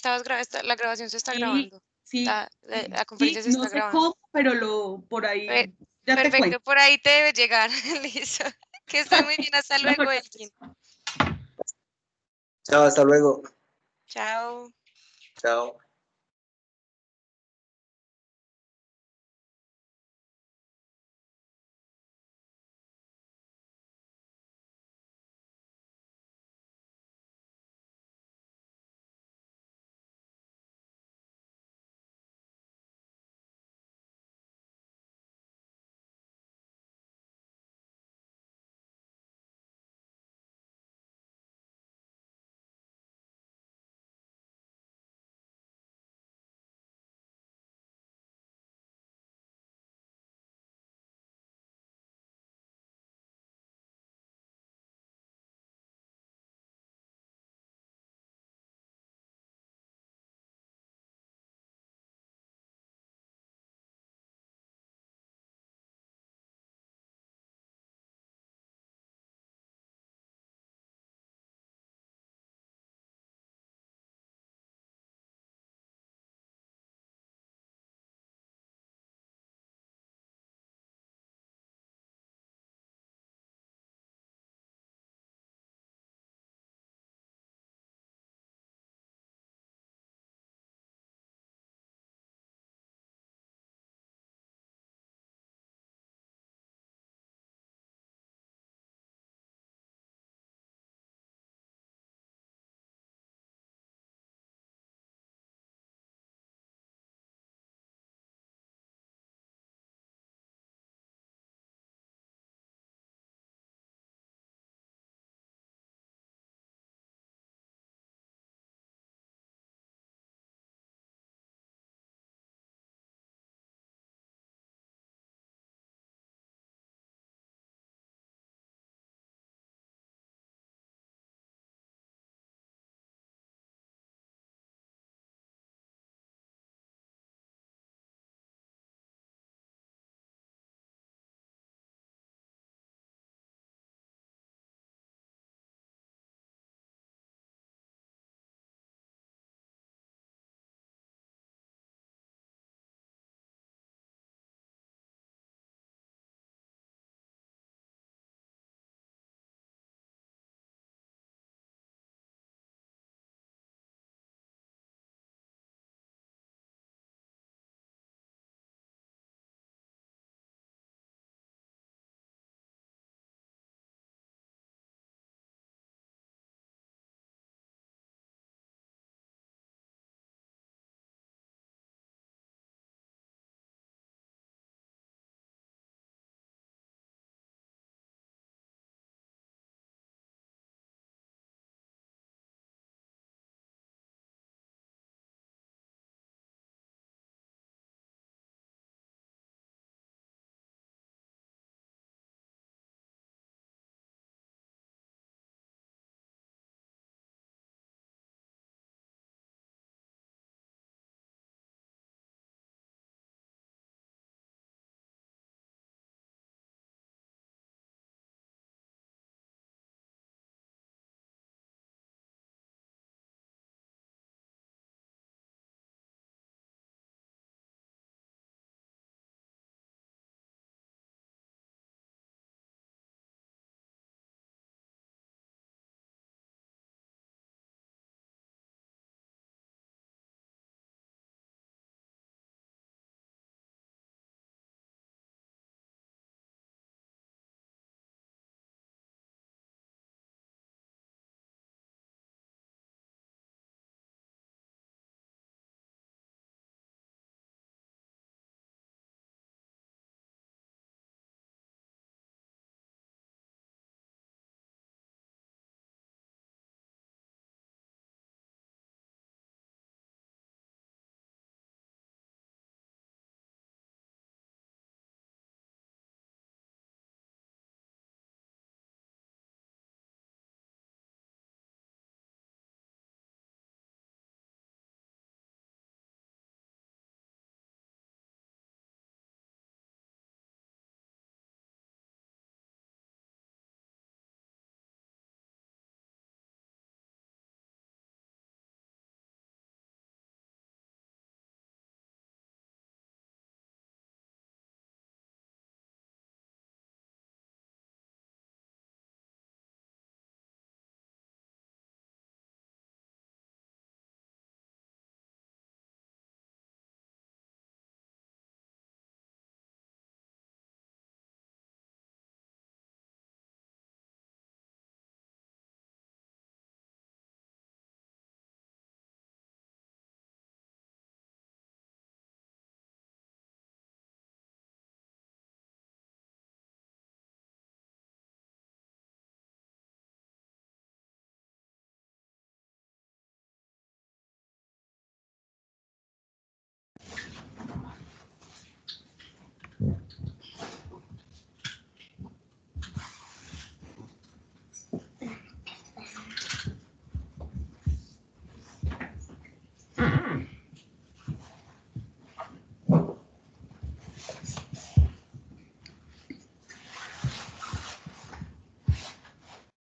La grabación se está Sí, grabando. sí, La conferencia sí, se no está sé grabando. cómo, pero por ahí Pe- ya te Perfecto, cuento. por ahí te debe llegar. Listo. Que estés muy bien. Hasta luego, Mejor. Elkin. Chao, hasta luego. Chao. Chao.